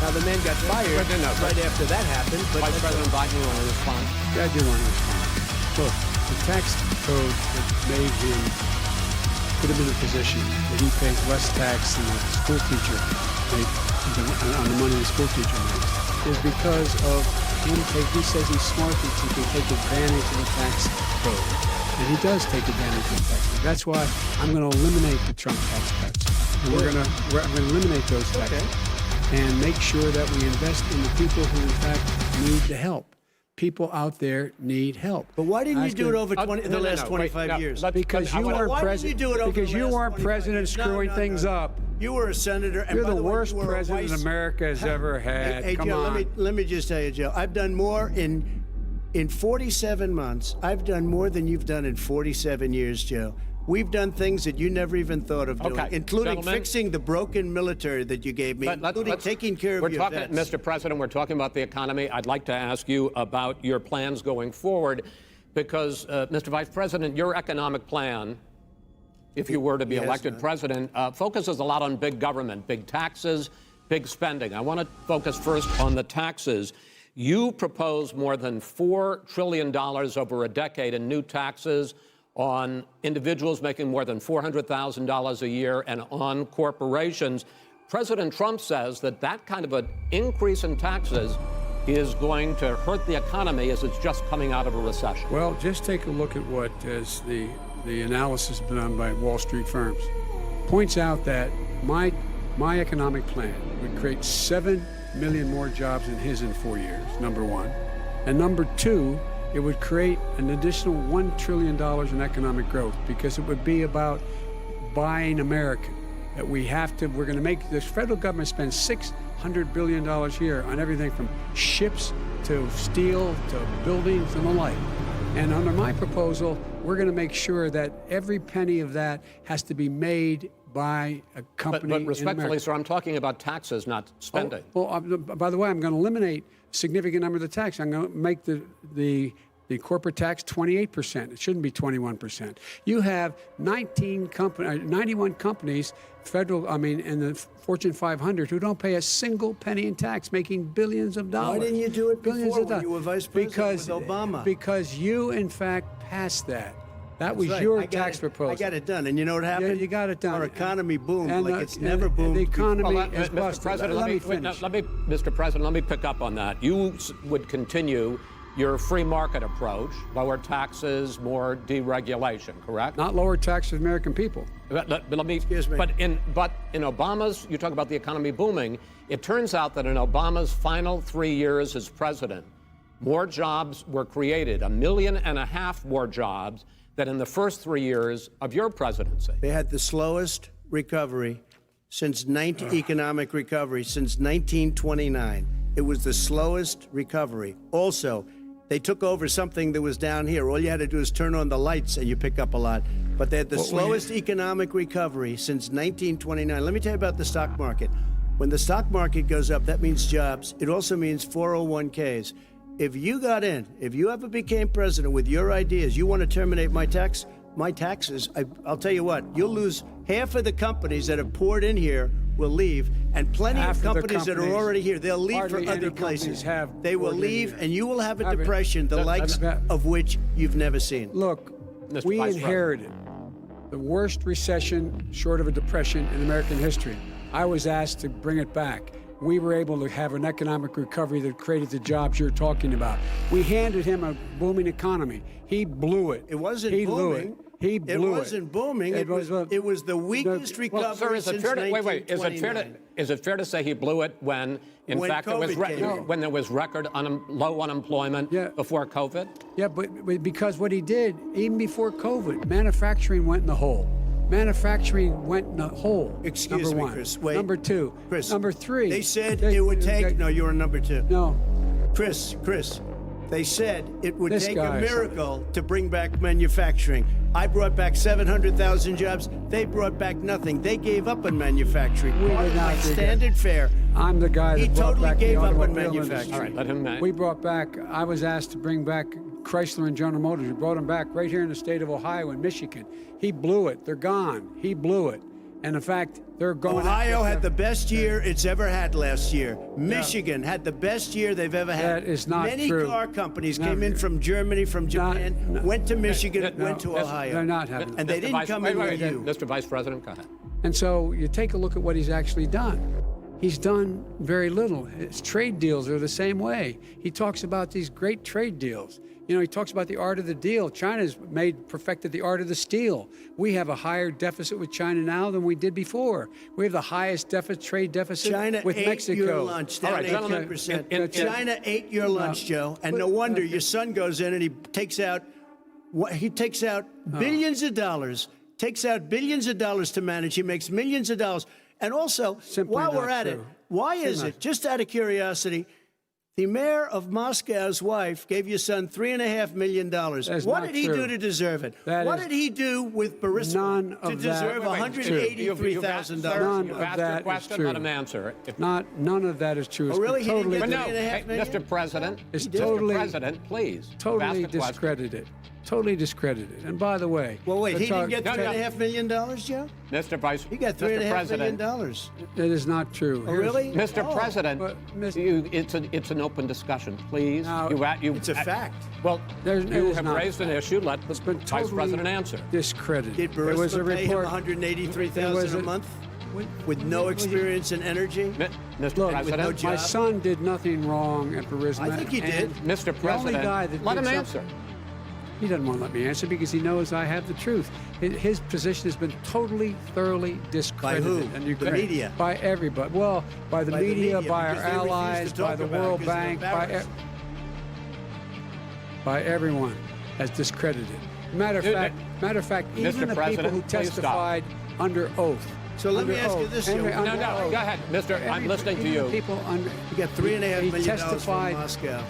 Now, the man got fired right after that happened. But Vice President Biden, you want to respond? Yeah, I do want to respond. Look, the tax code that made him put him in a position that he pays less tax than a school teacher on the money the school teacher makes is because of him. He says he's smart and he can take advantage of the tax code, and he does take advantage of the tax code. That's why I'm going to eliminate the Trump tax cuts, and I'm going to eliminate those taxes and make sure that we invest in the people who, in fact, need the help. People out there need help. But why didn't you do it over the last 25 years? Because you weren't president. Because you weren't president screwing things up. You were a senator. And You're by the way, worst you were president America has ever had. Hey, Come Joe, on. let me just tell you, Joe. I've done more in 47 months. I've done more than you've done in 47 years, Joe. We've done things that you never even thought of doing, including fixing the broken military that you gave me, including taking care of your vets. Mr. President, we're talking about the economy. I'd like to ask you about your plans going forward because, Mr. Vice President, your economic plan, if you were to be elected president, focuses a lot on big government, big taxes, big spending. I want to focus first on the taxes. You propose more than $4 trillion over a decade in new taxes on individuals making more than $400,000 a year and on corporations. President Trump says that that kind of an increase in taxes is going to hurt the economy as it's just coming out of a recession. Well, just take a look at what is the analysis done by Wall Street firms. Points out that my economic plan would create 7 million more jobs than his in 4 years, number one. And number two, it would create an additional $1 trillion in economic growth because it would be about buying American. That we're going to make this federal government spend $600 billion a year on everything from ships to steel to buildings and the like. And under my proposal, we're going to make sure that every penny of that has to be made by a company. But respectfully, sir, I'm talking about taxes, not spending. By the way, I'm going to eliminate a significant number of the tax. I'm going to make the corporate tax 28%. It shouldn't be 21%. You have 91 companies, in the Fortune 500 who don't pay a single penny in tax, making billions of dollars. Why didn't you do it before when you were vice president with Obama? Because you, in fact, passed that. That was your tax proposal. I got it done. And you know what happened? Yeah, you got it done. Our economy boomed it's and never boomed. The economy is Mr. busted. President, Let me finish. Mr. President, let me pick up on that. You would continue your free market approach, lower taxes, more deregulation, correct? Not lower taxes for the American people. But let me. Excuse me. But in Obama's, you talk about the economy booming. It turns out that in Obama's final 3 years as president, more jobs were created, 1.5 million more jobs than in the first 3 years of your presidency. They had the slowest recovery economic recovery since 1929. It was the slowest recovery. Also, they took over something that was down here. All you had to do is turn on the lights and you pick up a lot. But they had the slowest economic recovery since 1929. Let me tell you about the stock market. When the stock market goes up, that means jobs. It also means 401ks. If you got in, if you ever became president with your ideas, you want to terminate my taxes, I'll tell you what, you'll lose half of the companies that have poured in here will leave, and plenty of companies that are already here, they'll leave for other places. They will leave, and you will have a depression, the likes of which you've never seen. Look, we inherited the worst recession short of a depression in American history. I was asked to bring it back. We were able to have an economic recovery that created the jobs you're talking about. We handed him a booming economy. He blew it. It wasn't booming. blew it. He blew it. It wasn't booming. It was the weakest recovery Well, sir, since 1929. Is it fair to say he blew it when, in When fact, COVID there was record low unemployment before COVID? Yeah, but because what he did, even before COVID, manufacturing went in the hole. Manufacturing went in the hole. Excuse number me, one. Chris. Wait. Number two. Chris. Number three. They said it would take. No, you're on number two. No. Chris. They said it would This take guy a is miracle to bring back manufacturing. I brought back 700,000 jobs. They brought back nothing. They gave up on manufacturing. We did not do that. Standard fare. I'm the guy that He brought totally back gave the up on automobile manufacturing. industry. All right, let him. We brought back, I was asked to bring back Chrysler and General Motors. We brought them back right here in the state of Ohio and Michigan. He blew it. They're gone. He blew it. And in fact, they're going. Ohio had the best year it's ever had last year. Michigan had the best year they've ever had. That is not Many true. car companies came in from Germany, from Japan, went to Michigan, went to that's- Ohio. they're not having And they didn't come in with you. Mr. Vice President, go ahead. And so you take a look at what he's actually done. He's done very little. His trade deals are the same way. He talks about these great trade deals. You know, he talks about the art of the deal. China's perfected the art of the steal. We have a higher deficit with China now than we did before. We have the highest trade deficit China with ate Mexico. your lunch, down All right, gentlemen, 18%. China ate your lunch, Joe. And no wonder your son goes in and he takes out billions of dollars, to manage. He makes millions of dollars. And also, Simply while we're not at it, true. why is it, just out of curiosity, the mayor of Moscow's wife gave your son $3.5 million. is What not did he true. do to deserve it? That What is did he do with Burisma none to of that- deserve Wait, $183,000? None You've of asked that your is question, true. let him answer. None of that is true. It's Oh, really? He didn't totally, get But no, $3.5 million? Mr. President, It's Mr. totally- President, please. totally ask the question. discredited. Totally discredited. And by the way, Well, wait, he didn't get No, no. $3.5 million, Joe? Mr. Vice He got Mr. $3.5 million. President, it is not true. Oh, really? Mr. Oh. President, But, it's an open discussion, please. Now, It's a fact. Well, It you is have not raised an issue. Let the been Vice totally President answer. discredited. Did There was a Burisma pay him report. $183,000 a month with no experience in energy? Mr. Look, President, my job? son did nothing wrong at Burisma. I think he did. and Mr. the only President, guy that let did him something- answer. He doesn't want to let me answer because he knows I have the truth. His position has been totally, thoroughly discredited. who? in The Ukraine. media? By everybody. Well, by the By the media, media, by our because they refuse to allies, talk by the about it World because they're Bank, embarrassed. by everyone has discredited. Matter of fact, even Mr. the people President, who please stop. testified under oath. So let me Under ask you oath. this, Under- Joe. under No, no, oath. go ahead, Mr. I'm listening to Even you. the people under, He got $3.5 he million from testified, Moscow.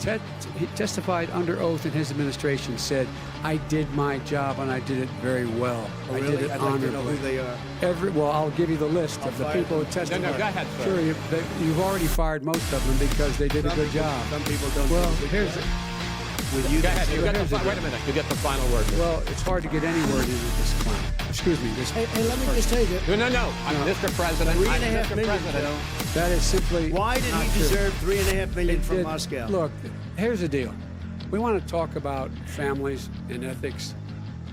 he testified under oath in his administration, said, I did my job and I did it very well. Oh, I really? did it I'd like to know honorably. who they are. Well, I'll give you the list of the fire people who them. testified. No, go ahead, sir. Sure, you've already fired most of them because they did a good job. Some people don't Well, do a good here's job. With you, Go ahead. You get here's the, the wait a minute. You get the final word. well, it's hard to get any word into this clown. Excuse me. This, Hey, let me just tell you. No. I'm Mr. President. I'm $3.5 Mr. million, President. Joe. that is simply Why did not he true. deserve $3.5 million from It- Moscow? Look, here's the deal. We want to talk about families and ethics.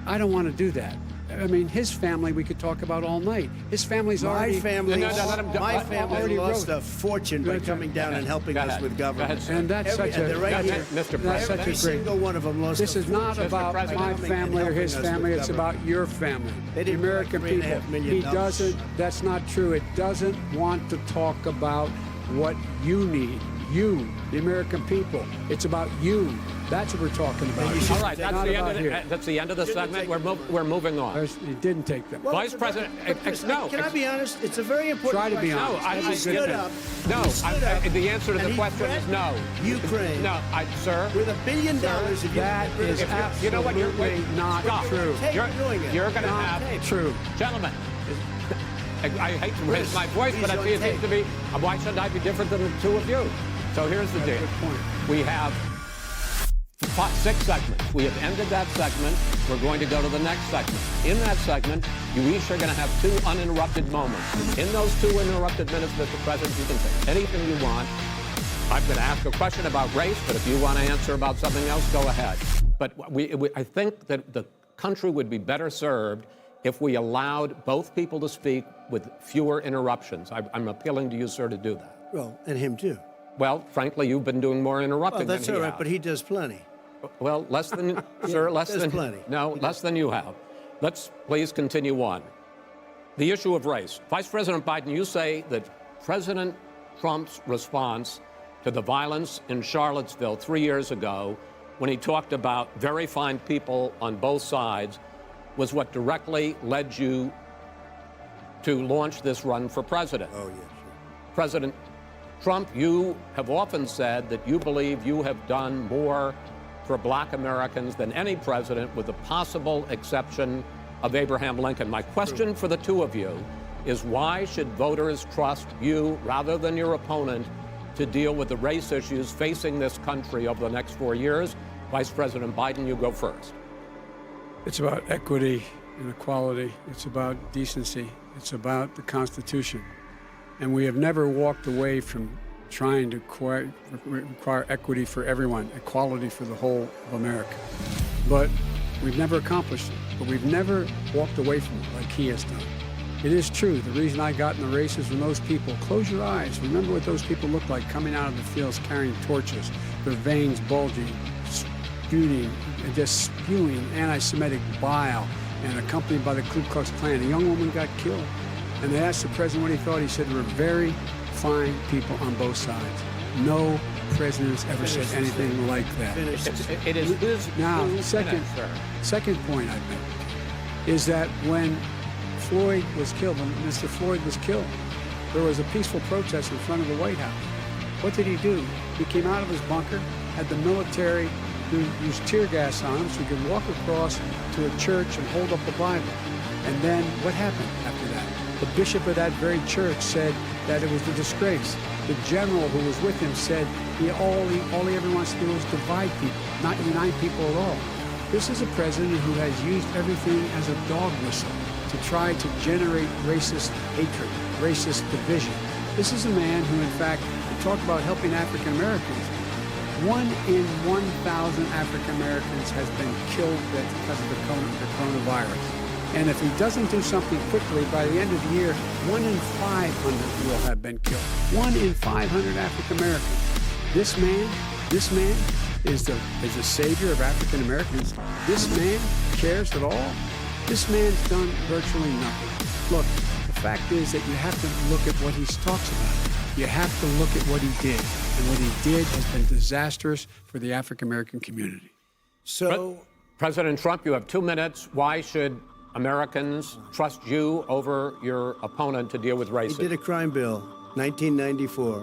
I don't want to do that. I mean, his family we could talk about all night. His family's My already... family, No, let him go. my Let- family already lost wrote. a fortune by Go coming down and helping Go us ahead. with Go government. ahead, sir. And that's Every- such a... and they're right Go here. ahead, Mr. That's President. such Every a great... single one of them lost This a is not fortune about President. my coming and family or helping his us with family. It's government. about your family, They the didn't American write $3.5 people. million. He doesn't... That's not true. It doesn't want to talk about what you need. You, the American people. It's about you. That's what we're talking about. you should- All right, Not about here. that's the end of the segment. We're moving on. He didn't take them. Well, Vice President, no. Can I be honest? It's a very important Try to be question. honest. No, I He stood up. No, He stood up, the answer to and the he question is no. threatened Ukraine. No, sir. With $1 billion, if you That get rid is of it. You know what? absolutely not Stop. true. Tape doing it. You're going to Not have true. gentlemen. I hate to raise my voice, but He's I on see it seems tape. to be. Why shouldn't I be different than the two of you? So here's the deal. Good point. We have 6 segments. We have ended that segment. We're going to go to the next segment. In that segment, you each are going to have 2 uninterrupted moments. In those 2 uninterrupted minutes, Mr. President, you can say anything you want. I'm going to ask a question about race, but if you want to answer about something else, go ahead. But I think that the country would be better served if we allowed both people to speak with fewer interruptions. I'm appealing to you, sir, to do that. Well, and him too. Well, frankly, you've been doing more interrupting Well, that's than all he right, has. but he does plenty. Well, less than, sir, less there's than, plenty. no, less than you have. Let's please continue on. The issue of race. Vice President Biden, you say that President Trump's response to the violence in Charlottesville 3 years ago, when he talked about very fine people on both sides, was what directly led you to launch this run for president. Oh, yeah, sure. President Trump, you have often said that you believe you have done more for black Americans than any president, with the possible exception of Abraham Lincoln. My question for the two of you is, why should voters trust you rather than your opponent to deal with the race issues facing this country over the next 4 years? Vice President Biden, you go first. It's about equity and equality. It's about decency. It's about the Constitution. And we have never walked away from trying to require equity for everyone, equality for the whole of America. But we've never accomplished it. But we've never walked away from it like he has done. It is true. The reason I got in the race is when those people, close your eyes, remember what those people looked like coming out of the fields carrying torches, their veins bulging, spewing, and just spewing anti-Semitic bile, and accompanied by the Ku Klux Klan. A young woman got killed. And they asked the president what he thought. He said there were very fine people on both sides. No president's ever said anything like that. It is his Now, 2 second minutes, sir. second point I'd make is that when Floyd was killed, when Mr. Floyd was killed, there was a peaceful protest in front of the White House. What did he do? He came out of his bunker, had the military use tear gas on him so he could walk across to a church and hold up the Bible. And then what happened after that? The bishop of that very church said that it was a disgrace. The general who was with him said all he ever wants to do is divide people, not unite people at all. This is a president who has used everything as a dog whistle to try to generate racist hatred, racist division. This is a man who, in fact, talk about helping African Americans. 1 in 1,000 African Americans has been killed because of the coronavirus. And if he doesn't do something quickly, by the end of the year, 1 in 500 will have been killed. 1 in 500 African Americans. This man is the savior of African Americans. This man cares at all. This man's done virtually nothing. Look, the fact is that you have to look at what he talks about. You have to look at what he did. And what he did has been disastrous for the African American community. So, President Trump, you have 2 minutes. Why should Americans trust you over your opponent to deal with racism? he did a crime bill, 1994,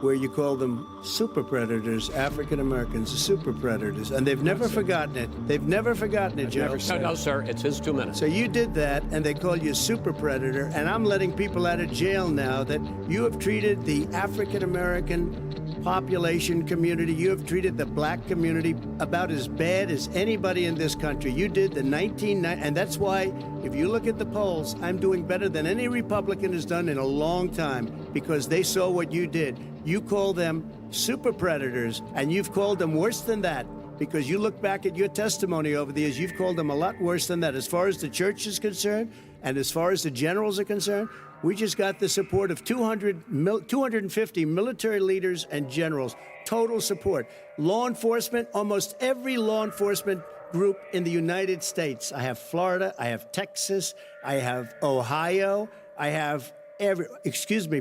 where you call them super predators, African Americans, super predators, and they've never forgotten it. They've never forgotten it, Joe. No, sir, it's his 2 minutes. So you did that, and they call you a super predator, and I'm letting people out of jail now that you have treated the African American population community, you have treated the black community about as bad as anybody in this country. You did the 1990, and that's why, if you look at the polls, I'm doing better than any Republican has done in a long time, because they saw what you did. You call them super predators, and you've called them worse than that, because you look back at your testimony over the years, you've called them a lot worse than that. As far as the church is concerned, and as far as the generals are concerned, we just got the support of 250 military leaders and generals, total support. Law enforcement, almost every law enforcement group in the United States. I have Florida, I have Texas, I have Ohio, I have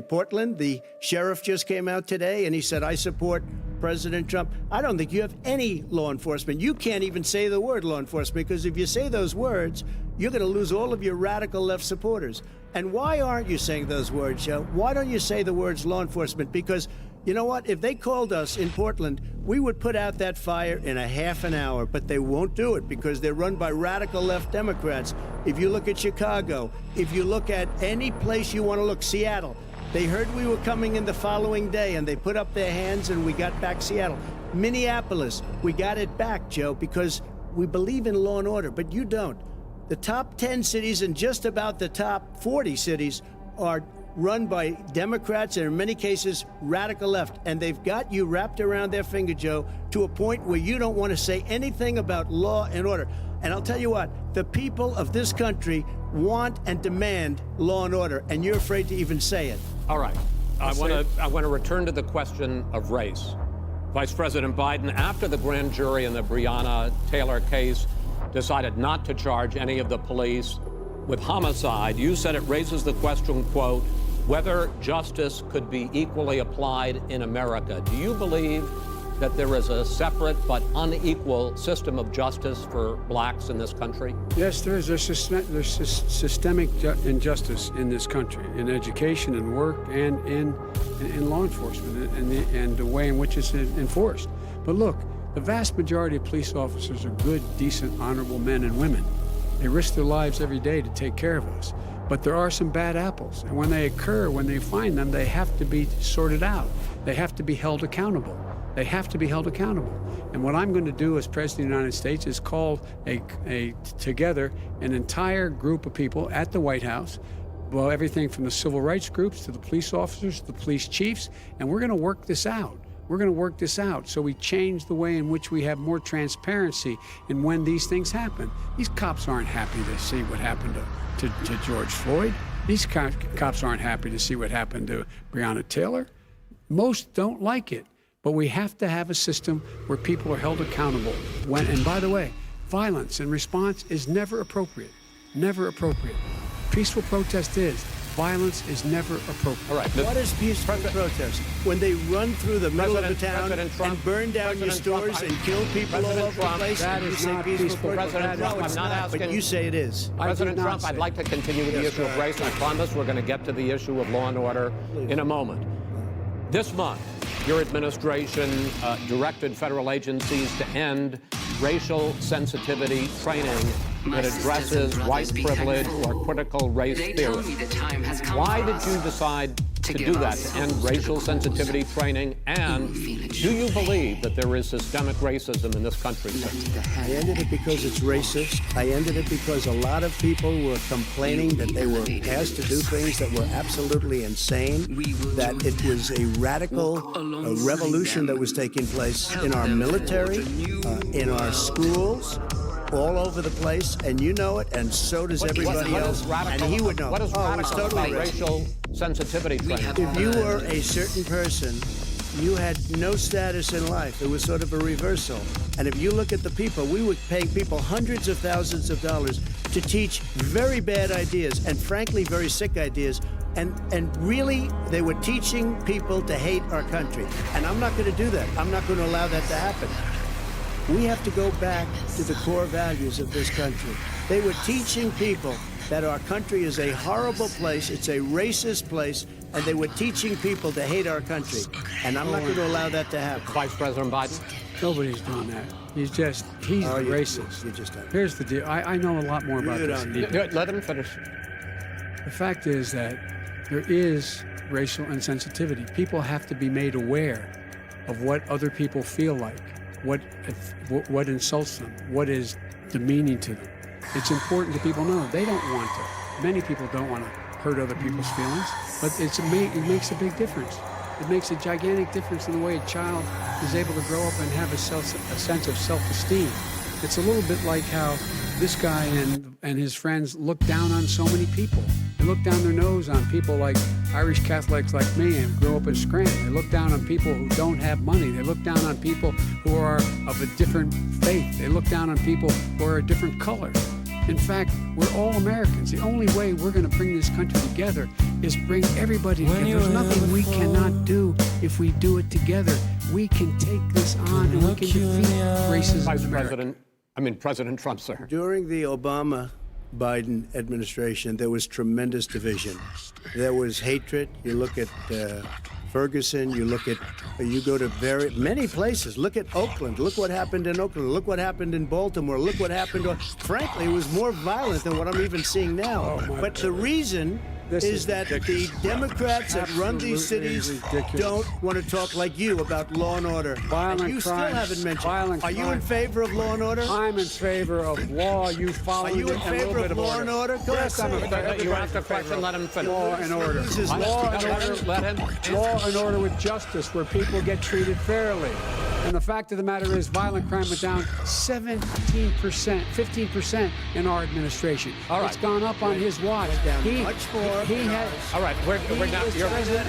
Portland. The sheriff just came out today and he said, I support President Trump. I don't think you have any law enforcement. You can't even say the word law enforcement, because if you say those words, you're going to lose all of your radical left supporters. And why aren't you saying those words, Joe? Why don't you say the words law enforcement? Because you know what? If they called us in Portland, we would put out that fire in a half an hour, but they won't do it because they're run by radical left Democrats. If you look at Chicago, if you look at any place you want to look, Seattle, they heard we were coming in the following day and they put up their hands and we got back Seattle. Minneapolis, we got it back, Joe, because we believe in law and order, but you don't. The top 10 cities and just about the top 40 cities are run by Democrats and in many cases radical left. And they've got you wrapped around their finger, Joe, to a point where you don't want to say anything about law and order. And I'll tell you what, the people of this country want and demand law and order, and you're afraid to even say it. All right. I want to return to the question of race. Vice President Biden, after the grand jury in the Breonna Taylor case decided not to charge any of the police with homicide. You said it raises the question, quote, whether justice could be equally applied in America. Do you believe that there is a separate but unequal system of justice for blacks in this country? Yes, there's systemic injustice in this country, in education and work and in law enforcement and the way in which it's enforced. But look, the vast majority of police officers are good, decent, honorable men and women. They risk their lives every day to take care of us. But there are some bad apples, and when they occur, when they find them, they have to be sorted out. They have to be held accountable. They have to be held accountable. And what I'm going to do as President of the United States is call together an entire group of people at the White House, well, everything from the civil rights groups to the police officers, to the police chiefs, and we're going to work this out. We're going to work this out so we change the way in which we have more transparency in when these things happen. These cops aren't happy to see what happened to George Floyd. These cops aren't happy to see what happened to Breonna Taylor. Most don't like it, but we have to have a system where people are held accountable. And by the way, violence in response is never appropriate. Never appropriate. Peaceful protest is. Violence is never appropriate. All right. What is peaceful protest? When they run through the middle of the town and burn down your stores and kill people all over the place, that and you is say not peaceful peaceful. protest? President Trump, No, it's I'm not not, asking. but you say it is. President Trump, I'd say. like to continue with the issue of race. I promise we're going to get to the issue of law and order in a moment. This month, your administration directed federal agencies to end racial sensitivity training that addresses white privilege or critical race theory. Why did you decide to do that, to end racial sensitivity training? And do you believe that there is systemic racism in this country, sir? I ended it because it's racist. I ended it because a lot of people were complaining that they were asked to do things that were absolutely insane, that it was a radical revolution that was taking place in our military, in our schools, all over the place, and you know it, and so does everybody else, and he would know. What is it's radical totally about racial sensitivity training? If you were a certain person, you had no status in life. It was sort of a reversal. And if you look at the people, we were paying people hundreds of thousands of dollars to teach very bad ideas, and frankly, very sick ideas. And really, they were teaching people to hate our country. And I'm not going to do that. I'm not going to allow that to happen. We have to go back to the core values of this country. They were teaching people that our country is a horrible place, it's a racist place, and they were teaching people to hate our country. And I'm not going to allow that to happen. Vice President Biden? Nobody's doing that. He's racist. You just don't. Here's the deal. I know a lot more about You this. don't. than you do. Let him finish. The fact is that there is racial insensitivity. People have to be made aware of what other people feel like, what insults them, what is demeaning to them. It's important that people know they don't want to. Many people don't want to hurt other people's feelings, but it makes a big difference. It makes a gigantic difference in the way a child is able to grow up and have a sense of self-esteem. It's a little bit like how this guy and his friends look down on so many people. They look down their nose on people like Irish Catholics like me and grow up in Scranton. They look down on people who don't have money. They look down on people who are of a different faith. They look down on people who are a different color. In fact, we're all Americans. The only way we're going to bring this country together is bring everybody together. There's nothing we cannot do if we do it together. We can take this on and we can defeat racism in America. President Trump, sir. During the Obama-Biden administration, there was tremendous division. There was hatred. You look at Ferguson, you go to many places. Look at Oakland. Look what happened in Oakland. Look what happened in Baltimore. Look what happened. Frankly, it was more violent than what I'm even seeing now. But the reason is that the Democrats that run these cities don't want to talk like you about law and order. And you still haven't mentioned. Are you in favor of law and order? I'm in favor of law. You follow. Are you in favor of law and order? Go Yes, I'm in favor. You asked a question, let him finish. Law and order. Let him. Law and order with justice, where people get treated fairly. And the fact of the matter is, violent crime went down 17%, 15% in our administration. All right. It's gone up on his watch. Much more. York. He had. All right, we're now, Mr. President,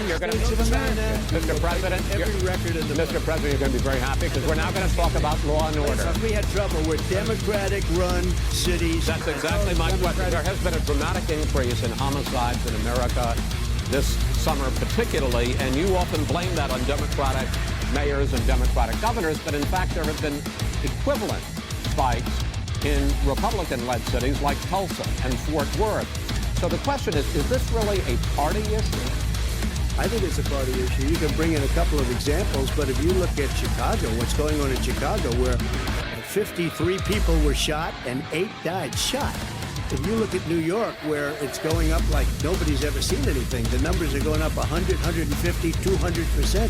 you're going to, Mr. President, Every record in the Mr. President, you're going to be very happy because we're now going to talk about law and order. We had trouble with Democratic-run cities. That's exactly my question. There has been a dramatic increase in homicides in America this summer particularly, and you often blame that on Democratic mayors and Democratic governors, but in fact there have been equivalent spikes in Republican-led cities like Tulsa and Fort Worth. So the question is this really a party issue? I think it's a party issue. You can bring in a couple of examples, but if you look at Chicago, what's going on in Chicago, where 53 people were shot and 8 died shot. If you look at New York, where it's going up like nobody's ever seen anything, the numbers are going up 100, 150, 200%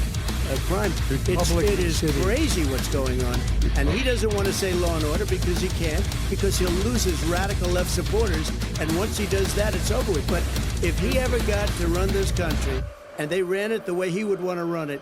of crime. It is crazy what's going on. And he doesn't want to say law and order because he can't, because he'll lose his radical left supporters. And once he does that, it's over with. But if he ever got to run this country, and they ran it the way he would want to run it,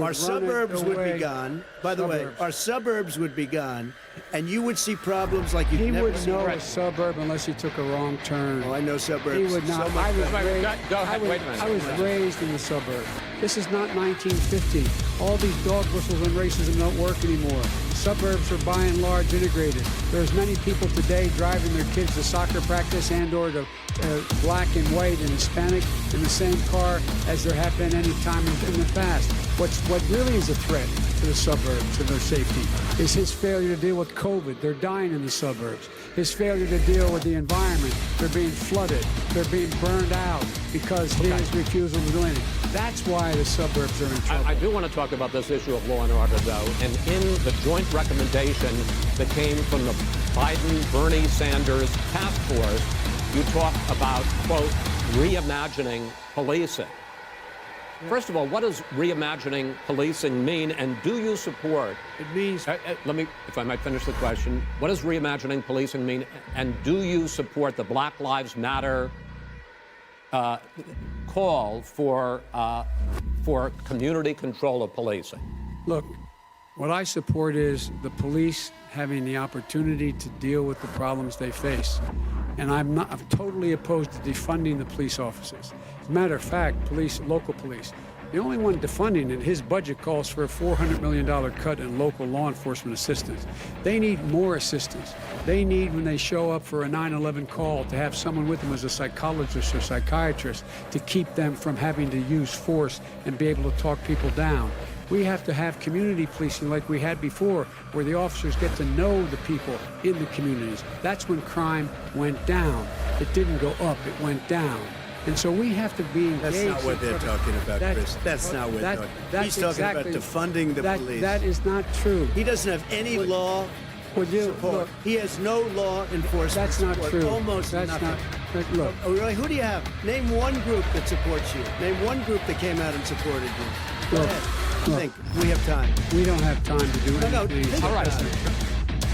our suburbs would be gone. By the way, our suburbs would be gone, and you would see problems like you'd never seen. He wouldn't know a suburb unless he took a wrong turn. Oh, I know suburbs. He would not. I was raised in the suburbs. This is not 1950. All these dog whistles and racism don't work anymore. Suburbs are by and large integrated. There's many people today driving their kids to soccer practice and or to black and white and Hispanic in the same car as there have been any time in the past. What really is a threat to the suburbs and their safety is his failure to deal with COVID. They're dying in the suburbs. His failure to deal with the environment. They're being flooded. They're being burned out because his refusal to do anything. That's why the suburbs are in trouble. I do want to talk about this issue of law and order, though. And in the joint recommendation that came from the Biden-Bernie Sanders task force, you talk about, quote, reimagining policing. First of all, what does reimagining policing mean, and do you support? It means... let me, if I might finish the question. What does reimagining policing mean, and do you support the Black Lives Matter call for community control of policing? Look, what I support is the police having the opportunity to deal with the problems they face. And I'm totally opposed to defunding the police officers. As a matter of fact, local police, the only one defunding it, his budget calls for a $400 million cut in local law enforcement assistance. They need more assistance. They need, when they show up for a 9/11 call, to have someone with them as a psychologist or psychiatrist to keep them from having to use force and be able to talk people down. We have to have community policing like we had before, where the officers get to know the people in the communities. That's when crime went down. It didn't go up, it went down. And so we have to be engaged. That's not what they're talking about, Chris. That's not what they're talking about. He's talking about defunding the police. That is not true. He doesn't have any law support. Look, he has no law enforcement That's not support. true. Almost that's nothing. Not, look. Oh, really? Who do you have? Name one group that supports you. Name one group that came out and supported you. Go ahead. Think. We have time. We don't have time to do anything. All right.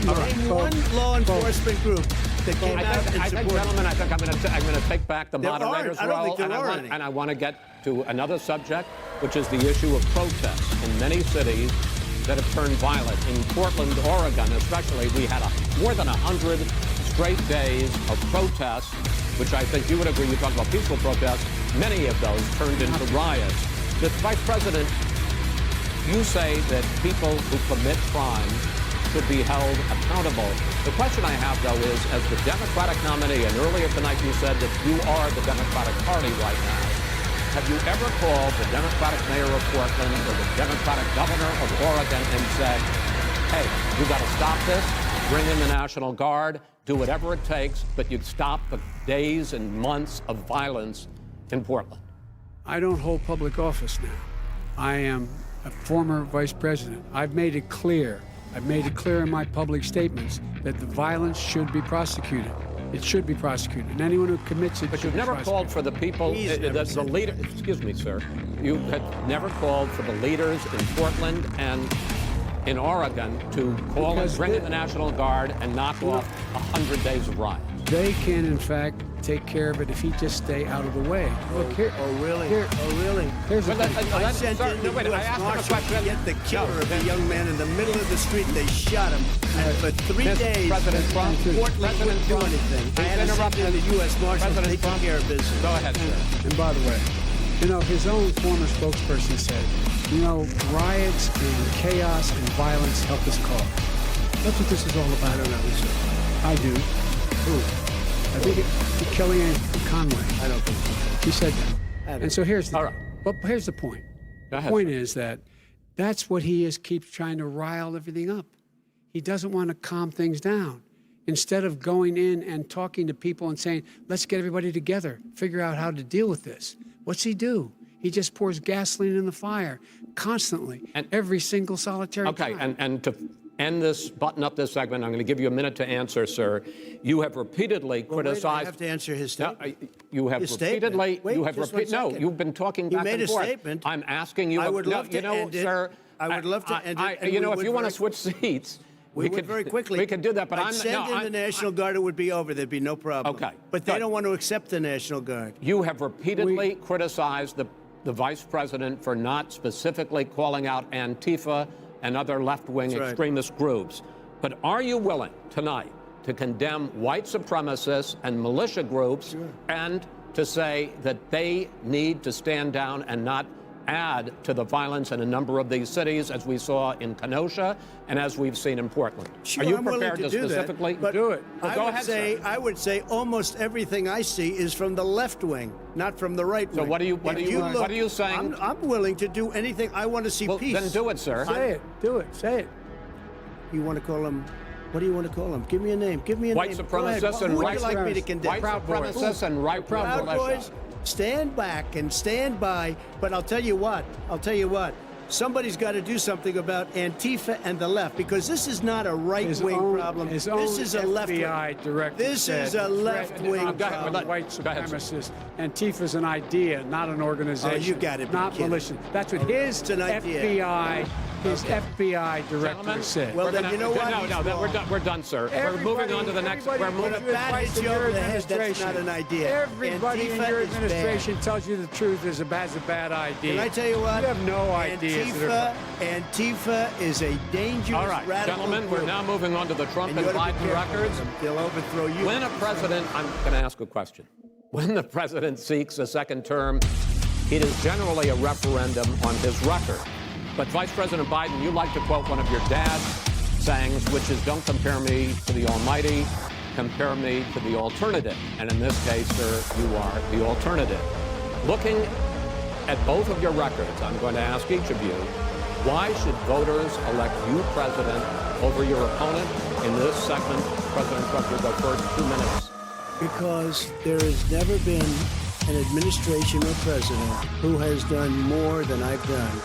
Name one law enforcement group that came out and supported. Gentlemen, I think I'm going to take back the There moderator's aren't. I don't role, think there are any. and I want to get to another subject, which is the issue of protests in many cities that have turned violent. In Portland, Oregon, especially, we had more than 100 straight days of protests, which I think you would agree. You talk about peaceful protests. Many of those turned into riots. The Vice President, you say that people who commit crimes should be held accountable. The question I have, though, is, as the Democratic nominee, and earlier tonight you said that you are the Democratic Party right now, have you ever called the Democratic mayor of Portland or the Democratic governor of Oregon and said, hey, you got to stop this, bring in the National Guard, do whatever it takes, but you'd stop the days and months of violence in Portland? I don't hold public office now. I am a former vice president. I've made it clear in my public statements that the violence should be prosecuted. It should be prosecuted, and anyone who commits it. But you've never called for the people, the leader. Excuse me, sir. You had never called for the leaders in Portland and in Oregon to call and bring in the National Guard and knock off 100 days of riots. they can, in fact, take care of it if he just stay out of the way. Look here. Oh, really? Here. Oh, really? Here's the But thing. I sent in the wait, I U.S. asked him a Marshal question. to get the killer No, of the young man in the middle of the street. They shot him. And for 3 Mr. days, President Trump, Portland President wouldn't do Trump, anything. I he's had to send interrupted. in the U.S. Marshal President taking Trump, care of business. Go ahead, sir. And by the way, his own former spokesperson said, riots and chaos and violence help us cause. That's what this is all about. I don't know who said that. I do. Who? I think Kellyanne Conway. I don't think so. She said that. don't And so here's the, All right. Well, here's the point. Go ahead, The point sir. is that that's what he is, keeps trying to rile everything up. He doesn't want to calm things down. Instead of going in and talking to people and saying, let's get everybody together, figure out how to deal with this. What's he do? He just pours gasoline in the fire constantly, And- every single solitary Okay, time. and to end this, button up this segment, I'm going to give you a minute to answer, sir. You have repeatedly Well, wait, criticized. I have to answer his No, statement. you have His statement. repeatedly. Wait, you have just one repeated. No, second. you've been talking You back made and a forth. statement. I'm asking you. I would love to know, end it. sir. I would love to end it, and you we know, if would you want to very- switch seats, We could would very quickly. We could do that, but I'd I'm send in the National Guard. It would be over. There'd be no problem. Okay, But they good. don't want to accept the National Guard. You have repeatedly criticized the vice president for not specifically calling out Antifa and other left-wing That's right. extremist groups. But are you willing tonight to condemn white supremacists and militia groups and to say that they need to stand down and not add to the violence in a number of these cities, as we saw in Kenosha and as we've seen in Portland? Sure, Are you I'm willing prepared to do specifically that, but do it? Well, go ahead, sir. I would say almost everything I see is from the left wing, not from the right wing. So what are you saying? I'm willing to do anything. I want to see Well, peace. then do it, sir. Say it. Do it. Say it. You want to call them? What do you want to call them? Give me a name. Give me a White name. Go ahead. supremacists Who and would right you like me to condemn? White Proud Boys. supremacists and right Proud militia. Boys, stand back and stand by. But I'll tell you what. Somebody's got to do something about Antifa and the left, because this is not a right-wing problem. His This own is a left-wing. FBI director This said is a left-wing threat problem. of white Go ahead, sir. supremacists. Antifa's an idea, not an organization. Oh, you gotta be Not kidding. militia. That's what his It's an idea. FBI director Gentlemen, said. Well, we're then gonna- you know what? No, He's we're wrong. done. We're done, sir. We're moving on to the next. We're When moving. a bat hits you over the head, that's administration. not an idea. Everybody in Antifa your is bad. administration tells you the truth has a bad idea. Can I tell you what? You have no idea. Antifa is a dangerous All right, radical gentlemen, we're group. now moving on to the Trump And and you ought to be Biden careful records. with them. They'll overthrow you. When a president, I'm going to ask a question. When the president seeks a second term, it is generally a referendum on his record. But Vice President Biden, you like to quote one of your dad's sayings, which is, don't compare me to the almighty, compare me to the alternative. And in this case, sir, you are the alternative. Looking at both of your records, I'm going to ask each of you, why should voters elect you president over your opponent? In this segment, President Trump, you'll go first, 2 minutes. Because there has never been an administration or president who has done more than I've done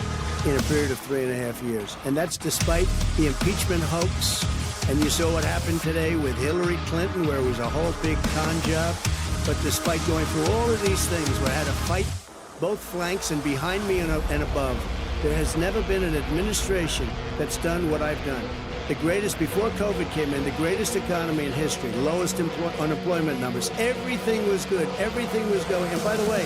in a period of 3.5 years. And that's despite the impeachment hoax. And you saw what happened today with Hillary Clinton, where it was a whole big con job. But despite going through all of these things, where I had to fight both flanks and behind me and above, there has never been an administration that's done what I've done. The greatest, before COVID came in, the greatest economy in history, lowest unemployment numbers. Everything was good. Everything was going. And by the way,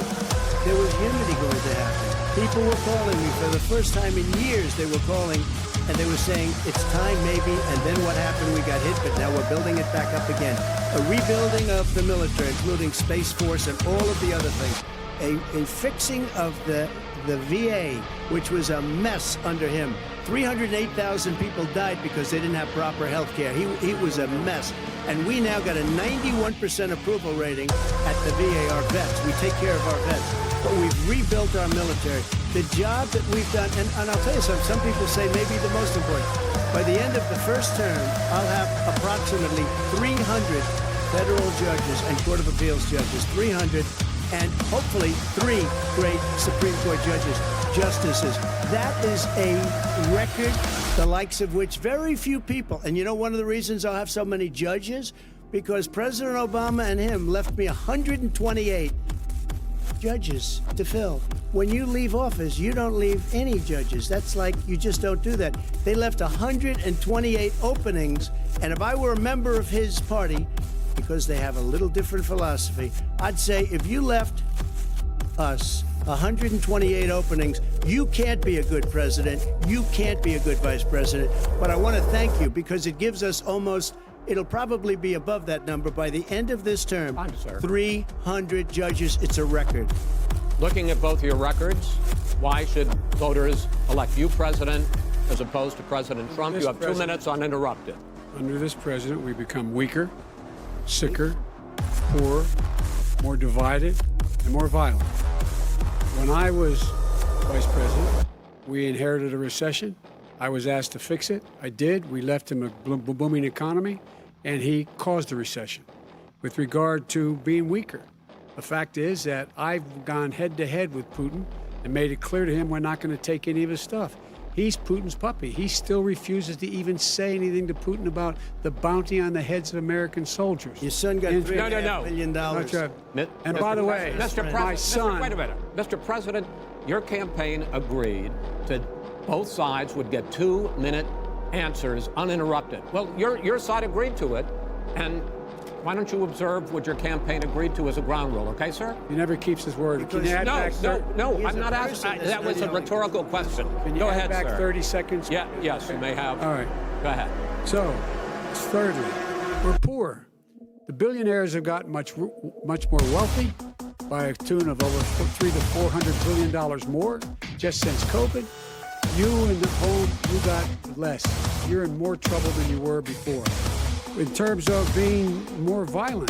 there was unity going to happen. People were calling me for the first time in years. They were calling and they were saying, it's time maybe. And then what happened? We got hit, but now we're building it back up again. A rebuilding of the military, including Space Force and all of the other things. A fixing of the VA, which was a mess under him. 308,000 people died because they didn't have proper health care. He was a mess. And we now got a 91% approval rating at the VA, our vets. We take care of our vets. But we've rebuilt our military. The job that we've done, and I'll tell you something, some people say maybe the most important. By the end of the first term, I'll have approximately 300 federal judges and Court of Appeals judges, 300, and hopefully 3 great Supreme Court justices. That is a record, the likes of which very few people, and you know one of the reasons I'll have so many judges? Because President Obama and him left me 128 judges to fill. When you leave office, you don't leave any judges. That's like, you just don't do that. They left 128 openings, and if I were a member of his party, the because they have a little different philosophy. I'd say if you left us 128 openings, you can't be a good president. You can't be a good vice president. But I want to thank you because it gives us almost, it'll probably be above that number by the end of this term. Fine, sir. 300 judges. It's a record. Looking at both your records, why should voters elect you president as opposed to President Trump? You have 2 minutes uninterrupted. Under this president, we become weaker, sicker, poorer, more divided, and more violent. When I was vice president, we inherited a recession. I was asked to fix it. I did. We left him a booming economy, and he caused the recession. With regard to being weaker, the fact is that I've gone head-to-head with Putin and made it clear to him we're not going to take any of his stuff. He's Putin's puppy. He still refuses to even say anything to Putin about the bounty on the heads of American soldiers. Your son got $3.5 million. And by the way, my son... Wait a minute. Mr. President, your campaign agreed that both sides would get 2-minute answers uninterrupted. Well, your side agreed to it, and why don't you observe what your campaign agreed to as a ground rule, okay, sir? He never keeps his word. Can you add back No, I'm not asking. That was a rhetorical question. Can you Go add ahead, back sir. 30 seconds? Yes, you may have. All right. Go ahead. So, thirdly, we're poor. The billionaires have gotten much more wealthy by a tune of over $300 to $400 billion more just since COVID. You in the home, you got less. You're in more trouble than you were before. In terms of being more violent,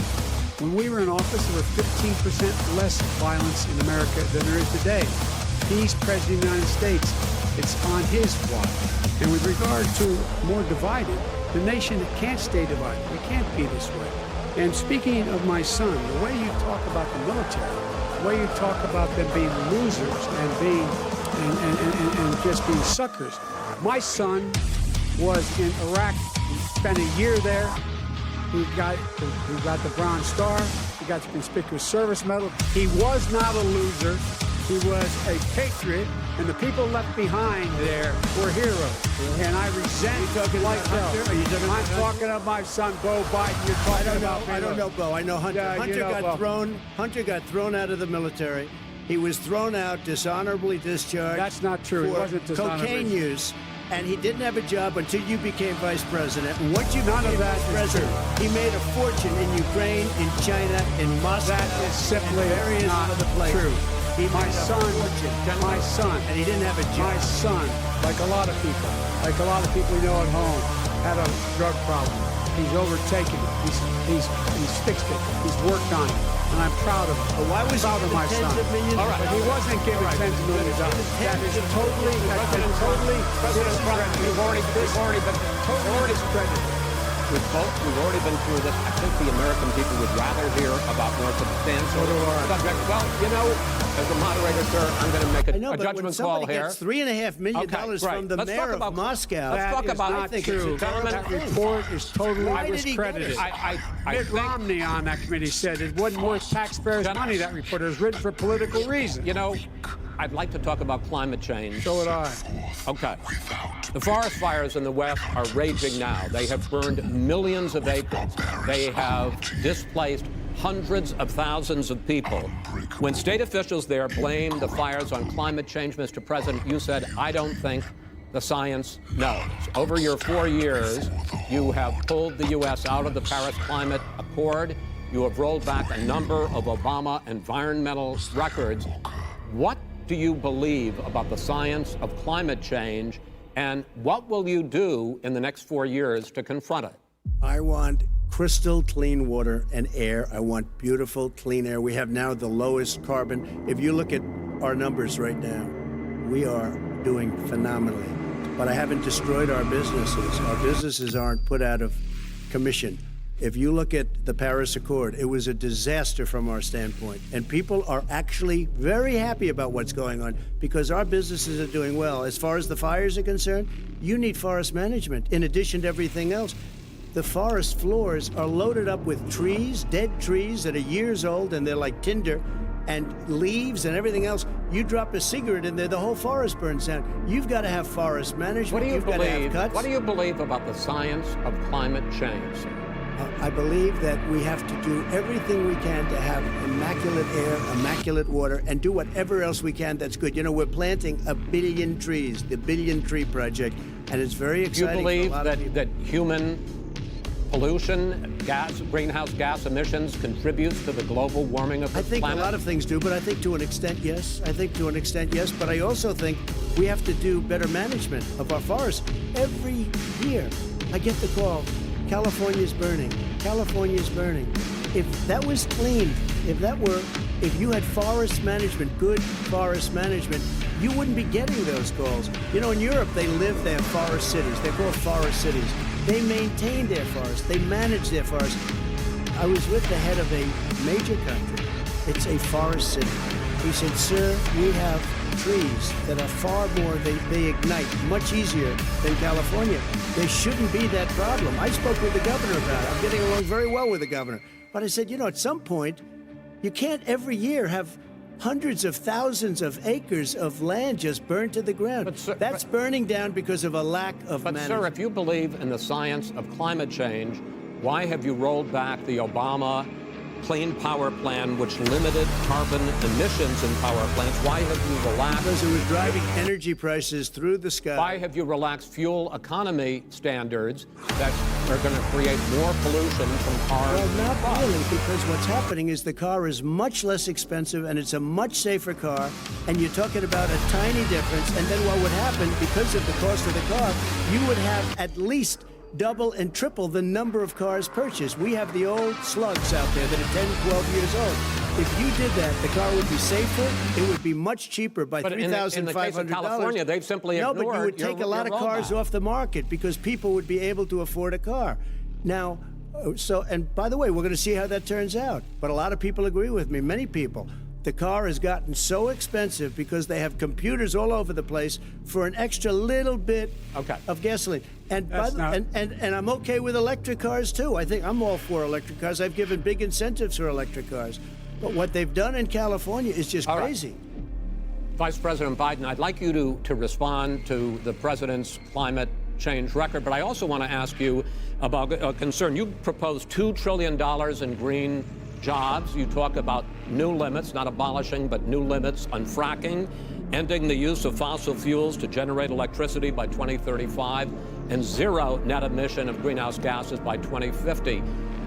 when we were in office, there were 15% less violence in America than there is today. He's president of the United States. It's on his watch. And with regard to more divided, the nation can't stay divided. We can't be this way. And speaking of my son, the way you talk about the military, the way you talk about them being losers and being and just being suckers. My son was in Iraq. He spent a year there. He got the Bronze Star. He got the Conspicuous Service Medal. He was not a loser. He was a patriot, and the people left behind there were heroes. And I resent like hell. I'm talking about my son, Bo Biden. You're talking about I don't know, Bo. I know Hunter. Yeah, Hunter got thrown out of the military. He was thrown out, dishonorably discharged. That's not true. He wasn't dishonorably. Cocaine use. And he didn't have a job until you became vice president. And once you None of became that vice is president, true. he made a fortune in Ukraine, in China, in Moscow. That is simply and various not other places. true. He My made a son, fortune. my son, And he didn't have a job. my son, like a lot of people we know at home, had a drug problem. He's overtaken it. He's fixed it. He's worked on it. And I'm proud of him. But why was proud he of my given son. tens of millions? All right. But he wasn't given tens of millions of dollars. That is totally discredited. We've already discredited. We've already been through this. I think the American people would rather hear about more substantial So do I. subjects. Well, you know, as a moderator, sir, I'm going to make I know, a but when judgment call somebody here. gets $3.5 million Okay, great. from the Let's talk mayor about- of Moscow, Let's talk That is about- not I think true. it's a terrible That thing. report is totally Why did he get discredited. it? I Mitt think, Romney on that committee said it wasn't worth taxpayers' money. That report was written for political reasons. you know, I'd like to talk about climate change. So would I. Okay. The forest fires in the West are raging now. They have burned millions of acres. They have displaced hundreds of thousands of people. When state officials there blame the fires on climate change, Mr. President, you said, I don't think the science knows. Over your 4 years, you have pulled the U.S. out of the Paris Climate Accord. You have rolled back a number of Obama environmental records. What do you believe about the science of climate change, and what will you do in the next 4 years to confront it? I want crystal clean water and air. I want beautiful, clean air. We have now the lowest carbon. If you look at our numbers right now, we are doing phenomenally. But I haven't destroyed our businesses. Our businesses aren't put out of commission. If you look at the Paris Accord, it was a disaster from our standpoint. And people are actually very happy about what's going on because our businesses are doing well. As far as the fires are concerned, you need forest management in addition to everything else. The forest floors are loaded up with trees, dead trees that are years old, and they're like tinder, and leaves and everything else. You drop a cigarette in there, the whole forest burns down. You've got to have forest management. What do you You've got to have believe? cuts. What do you believe about the science of climate change? I believe that we have to do everything we can to have immaculate air, immaculate water, and do whatever else we can that's good. You know, we're planting 1 billion trees, the Billion Tree Project, and it's very exciting. You believe for a lot of people. that human pollution, greenhouse gas emissions contributes to the global warming of the I think planet? a lot of things do, but I think to an extent, yes. But I also think we have to do better management of our forests. Every year, I get the call, California's burning. California's burning. If that was clean, if you had forest management, good forest management, you wouldn't be getting those calls. You know, in Europe, they have forest cities. They're called forest cities. They maintain their forests. They manage their forests. I was with the head of a major country. It's a forest city. He said, sir, we have trees that are far more, they ignite much easier than California. There shouldn't be that problem. I spoke with the governor about it. I'm getting along very well with the governor. But I said, you know, at some point, you can't every year have hundreds of thousands of acres of land just burned to the ground. But, sir, that's burning down because of a lack of But, management. sir, if you believe in the science of climate change, why have you rolled back the Obama Clean Power Plan, which limited carbon emissions in power plants? Why have you relaxed? Because it was driving energy prices through the sky. Why have you relaxed fuel economy standards that are going to create more pollution from cars? Well, not really, because what's happening is the car is much less expensive and it's a much safer car, and you're talking about a tiny difference. And then what would happen, because of the cost of the car, you would have at least double and triple the number of cars purchased. We have the old slugs out there that are 10, 12 years old. If you did that, the car would be safer. It would be much cheaper by $3,500. In the case of California, they've simply ignored No, but you would take a lot of cars off the market because people would be able to afford a car. Now, and by the way, we're going to see how that turns out. But a lot of people agree with me, many people. The car has gotten so expensive because they have computers all over the place for an extra little bit of gasoline. And and I'm okay with electric cars too. I think I'm all for electric cars. I've given big incentives for electric cars. But what they've done in California is just crazy. Right. Vice President Biden, I'd like you to respond to the president's climate change record, but I also want to ask you about a concern. You proposed $2 trillion in green jobs. You talk about new limits, not abolishing, but new limits on fracking, ending the use of fossil fuels to generate electricity by 2035, and zero net emission of greenhouse gases by 2050.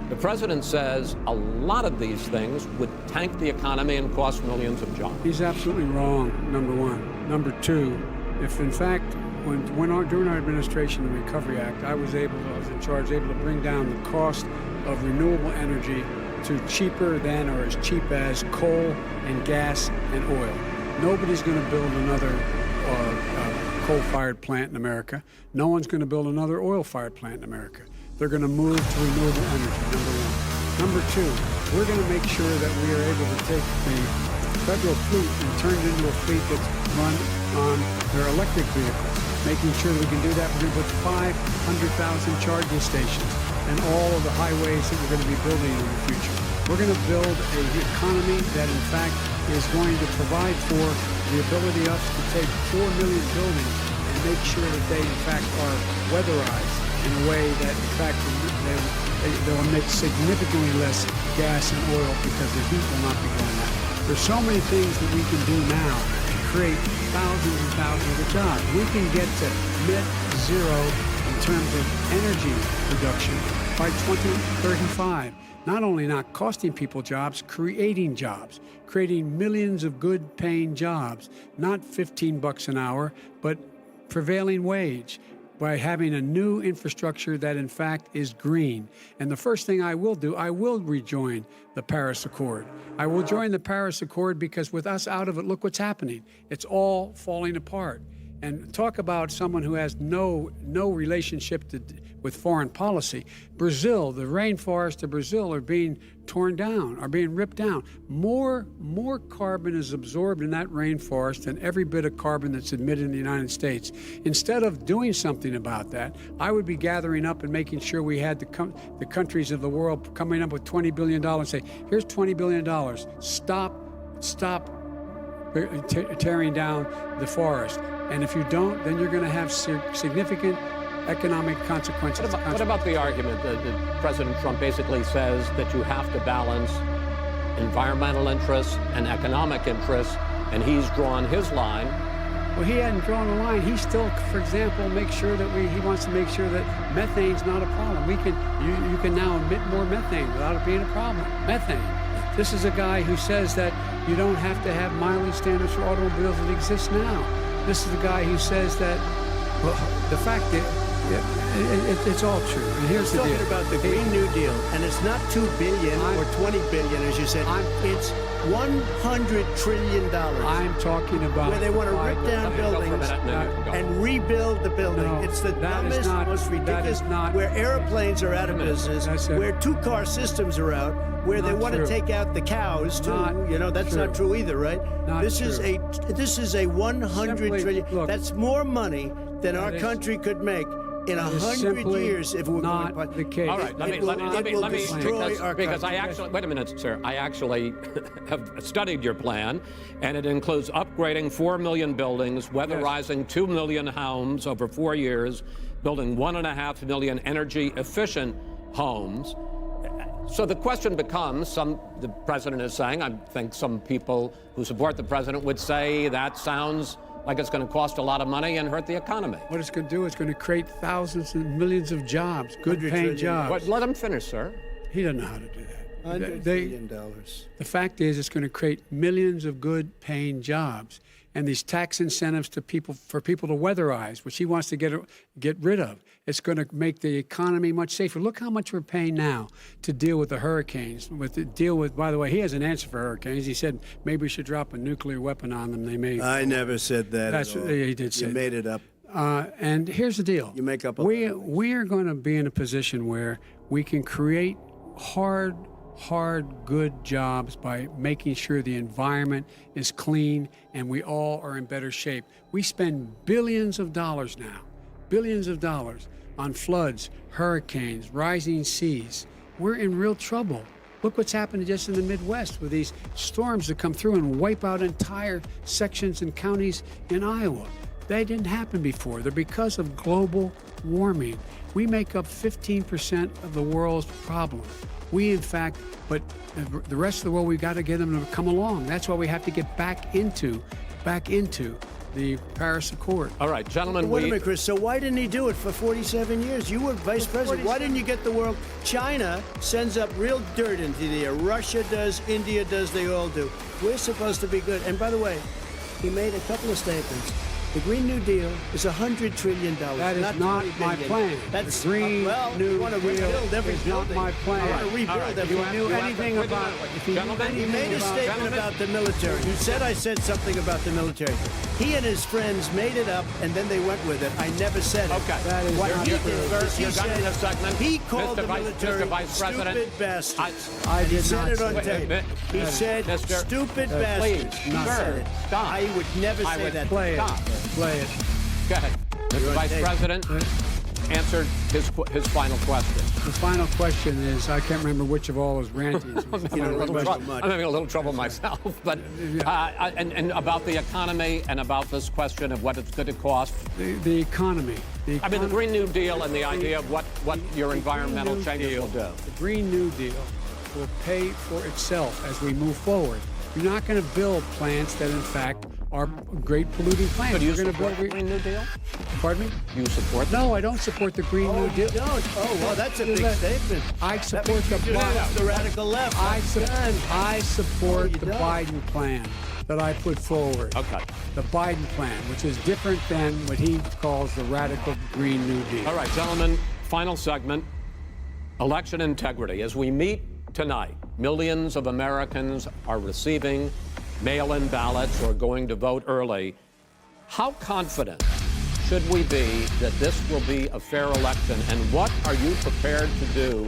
The president says a lot of these things would tank the economy and cost millions of jobs. He's absolutely wrong, number one. Number two, if in fact, during our administration, the Recovery Act, I was in charge, able to bring down the cost of renewable energy to cheaper than or as cheap as coal and gas and oil. Nobody's going to build another coal-fired plant in America. No one's going to build another oil-fired plant in America. They're going to move to renewable energy, number one. Number two, we're going to make sure that we are able to take the federal fleet and turn it into a fleet that's run on their electric vehicles. Making sure we can do that, we're going to put 500,000 charging stations and all of the highways that we're going to be building in the future. We're going to build an economy that, in fact, is going to provide for the ability of us to take 4 million buildings and make sure that they, in fact, are weatherized in a way that, in fact, they'll emit significantly less gas and oil because the heat will not be going out. There's so many things that we can do now to create thousands and thousands of jobs. We can get to net zero in terms of energy production by 2035. Not only not costing people jobs, creating millions of good paying jobs, not $15 an hour, but prevailing wage, by having a new infrastructure that in fact is green. And the first thing I will do, I will rejoin the Paris Accord. I will join the Paris Accord because with us out of it, look what's happening. It's all falling apart. And talk about someone who has no relationship with foreign policy. Brazil, the rainforests of Brazil are being torn down, are being ripped down. More carbon is absorbed in that rainforest than every bit of carbon that's emitted in the United States. Instead of doing something about that, I would be gathering up and making sure we had the countries of the world coming up with $20 billion and say, here's $20 billion. Stop tearing down the forest. And if you don't, then you're going to have significant economic consequences. What about the argument that President Trump basically says that you have to balance environmental interests and economic interests, and he's drawn his line? Well, he hadn't drawn a line. He still, for example, makes sure that he wants to make sure that methane's not a problem. You can now emit more methane without it being a problem. Methane. This is a guy who says that you don't have to have mileage standards for automobiles that exist now. This is the guy who says that, well, the fact that it's all true. And here's the deal. Talking about the Green New Deal, and it's not $2 billion or $20 billion, as you said. It's $100 trillion. I'm talking about where they want to rip down buildings and rebuild the building. No, it's the that is dumbest, not- most that ridiculous. is not- Where airplanes are out of business, That's it. where two-car systems are out, where they Not want to true. take out the cows too. Not You know, that's true. not true either, right? Not This true. is a 100 Simply, trillion. look, That's more money than our is- country could make in that is 100 simply years if we're not going to. the case. All right, let me destroy our because I country. actually wait a minute, sir. I actually have studied your plan, and it includes upgrading 4 million buildings, weatherizing 2 million homes over 4 years, building 1.5 million energy-efficient homes. So the question becomes, the president is saying, I think some people who support the president would say that sounds like it's going to cost a lot of money and hurt the economy. What it's going to do is going to create thousands and millions of jobs, good 100 paying trillion. jobs. But let him finish, sir. He doesn't know how to do that. $100 They- billion. The fact is, it's going to create millions of good paying jobs. And these tax incentives for people to weatherize, which he wants to get rid of, it's going to make the economy much safer. Look how much we're paying now to deal with the hurricanes. By the way, he has an answer for hurricanes. He said maybe we should drop a nuclear weapon on them. They may. I never said that. That's at all. he did say. You made it up. And here's the deal. You make up a we lot of things. we are going to be in a position where we can create hard, good jobs by making sure the environment is clean and we all are in better shape. We spend billions of dollars now, on floods, hurricanes, rising seas. We're in real trouble. Look what's happening just in the Midwest with these storms that come through and wipe out entire sections and counties in Iowa. They didn't happen before. They're because of global warming. We make up 15% of the world's problem. We, in fact, but the rest of the world, we've got to get them to come along. That's why we have to get back into the Paris Accord. All right, gentlemen. Wait a minute, Chris. So why didn't he do it for 47 years? You were vice president. Why didn't you get the world? China sends up real dirt into the air. Russia does. India does. They all do. We're supposed to be good. And by the way, he made a couple of statements. The Green New Deal is $100 trillion. That is not $20 my billion. plan. That's the Green you New want to Deal rebuild every is not building. my plan. You want to rebuild All right. every If he knew anything about Gentlemen, He made a statement about the military. He said I said something about the military. He and his friends made it up, and then they went with it. I never said it. Okay. That is What not he true. did Sir, is he you're done in said this segment. he called Mr. the Vice- military Mr. Vice President, stupid bastards. I He did said not it on say tape. He said Mr. stupid Please, bastards. He not said it. stop. I would never I say would that. Play it. Stop. Play it. Go ahead. Mr. on Vice tape. President answered his final question. The final question is, I can't remember which of all his rantings. I'm having a little trouble myself, but and about the economy and about this question of what it's going to cost. The economy. I mean, the Green New Deal and the idea of what your environmental Green New changes Deal. will do. The Green New Deal will pay for itself as we move forward. You're not going to build plants that, in fact, are great polluting plants. So do you We're gonna support the build- Green New Deal? Pardon me? You support No, I don't support the Green New Deal. Don't. Oh, well, that's a big statement. I That support means the you just Biden. the radical left. I support you the don't. Biden plan that I put forward. Okay. The Biden plan, which is different than what he calls the radical Green New Deal. All right, gentlemen, final segment, election integrity. As we meet tonight, millions of Americans are receiving mail-in ballots or going to vote early. How confident should we be that this will be a fair election? And what are you prepared to do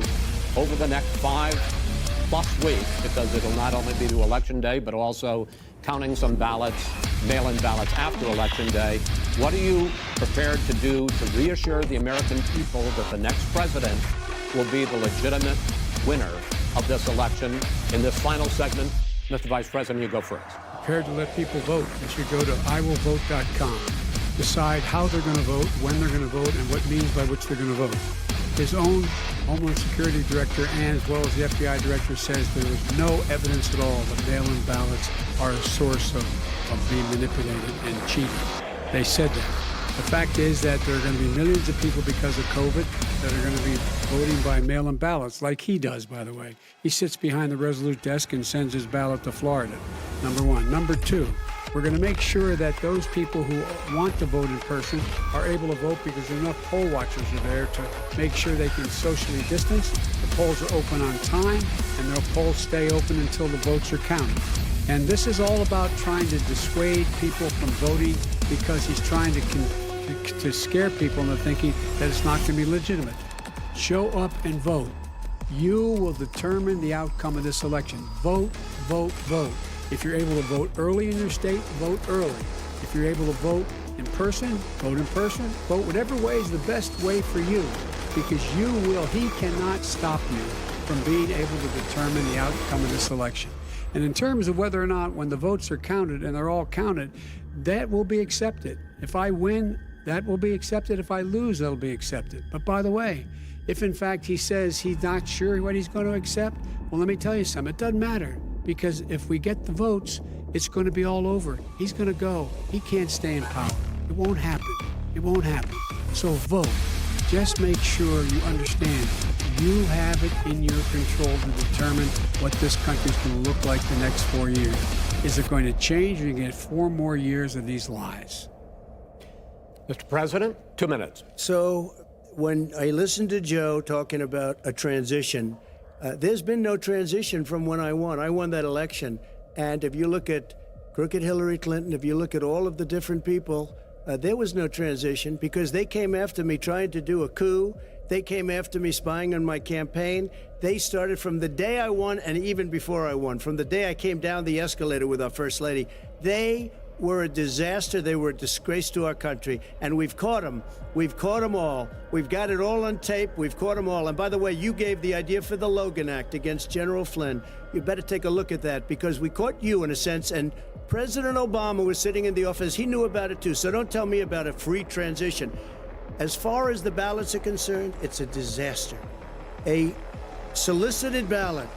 over the next 5+ weeks? Because it'll not only be to Election Day, but also counting some ballots, mail-in ballots after Election Day. What are you prepared to do to reassure the American people that the next president will be the legitimate winner of this election? In this final segment, Mr. Vice President, you go first. Prepared to let people vote. They should go to iwillvote.com. decide how they're going to vote, when they're going to vote, and what means by which they're going to vote. His own Homeland Security Director, and as well as the FBI Director, says there is no evidence at all that mail-in ballots are a source of being manipulated and cheated. They said that. The fact is that there are going to be millions of people because of COVID that are going to be voting by mail-in ballots, like he does, by the way. He sits behind the Resolute desk and sends his ballot to Florida, number one. Number two, we're going to make sure that those people who want to vote in person are able to vote because enough poll watchers are there to make sure they can socially distance. The polls are open on time, and the polls stay open until the votes are counted. And this is all about trying to dissuade people from voting because he's trying to scare people into thinking that it's not going to be legitimate. Show up and vote. You will determine the outcome of this election. Vote, vote, vote. If you're able to vote early in your state, vote early. If you're able to vote in person, vote in person. Vote whatever way is the best way for you, because he cannot stop you from being able to determine the outcome of this election. And in terms of whether or not when the votes are counted, and they're all counted, that will be accepted. If I win, that will be accepted. If I lose, that'll be accepted. But by the way, if in fact he says he's not sure what he's going to accept, well, let me tell you something. It doesn't matter, because if we get the votes, it's going to be all over. He's going to go. He can't stay in power. It won't happen. It won't happen. So vote. Just make sure you understand you have it in your control to determine what this country's going to look like the next 4 years. Is it going to change, or you get 4 more years of these lies? Mr. President, 2 minutes. So when I listened to Joe talking about a transition, there's been no transition from when I won. I won that election. And if you look at crooked Hillary Clinton, if you look at all of the different people, there was no transition because they came after me trying to do a coup. They came after me spying on my campaign. They started from the day I won and even before I won, from the day I came down the escalator with our First Lady. They were a disaster. They were a disgrace to our country. And we've caught them. We've caught them all. We've got it all on tape. We've caught them all. And by the way, you gave the idea for the Logan Act against General Flynn. You better take a look at that, because we caught you in a sense. And President Obama was sitting in the office. He knew about it too. So don't tell me about a free transition. As far as the ballots are concerned, it's a disaster. A solicited ballot,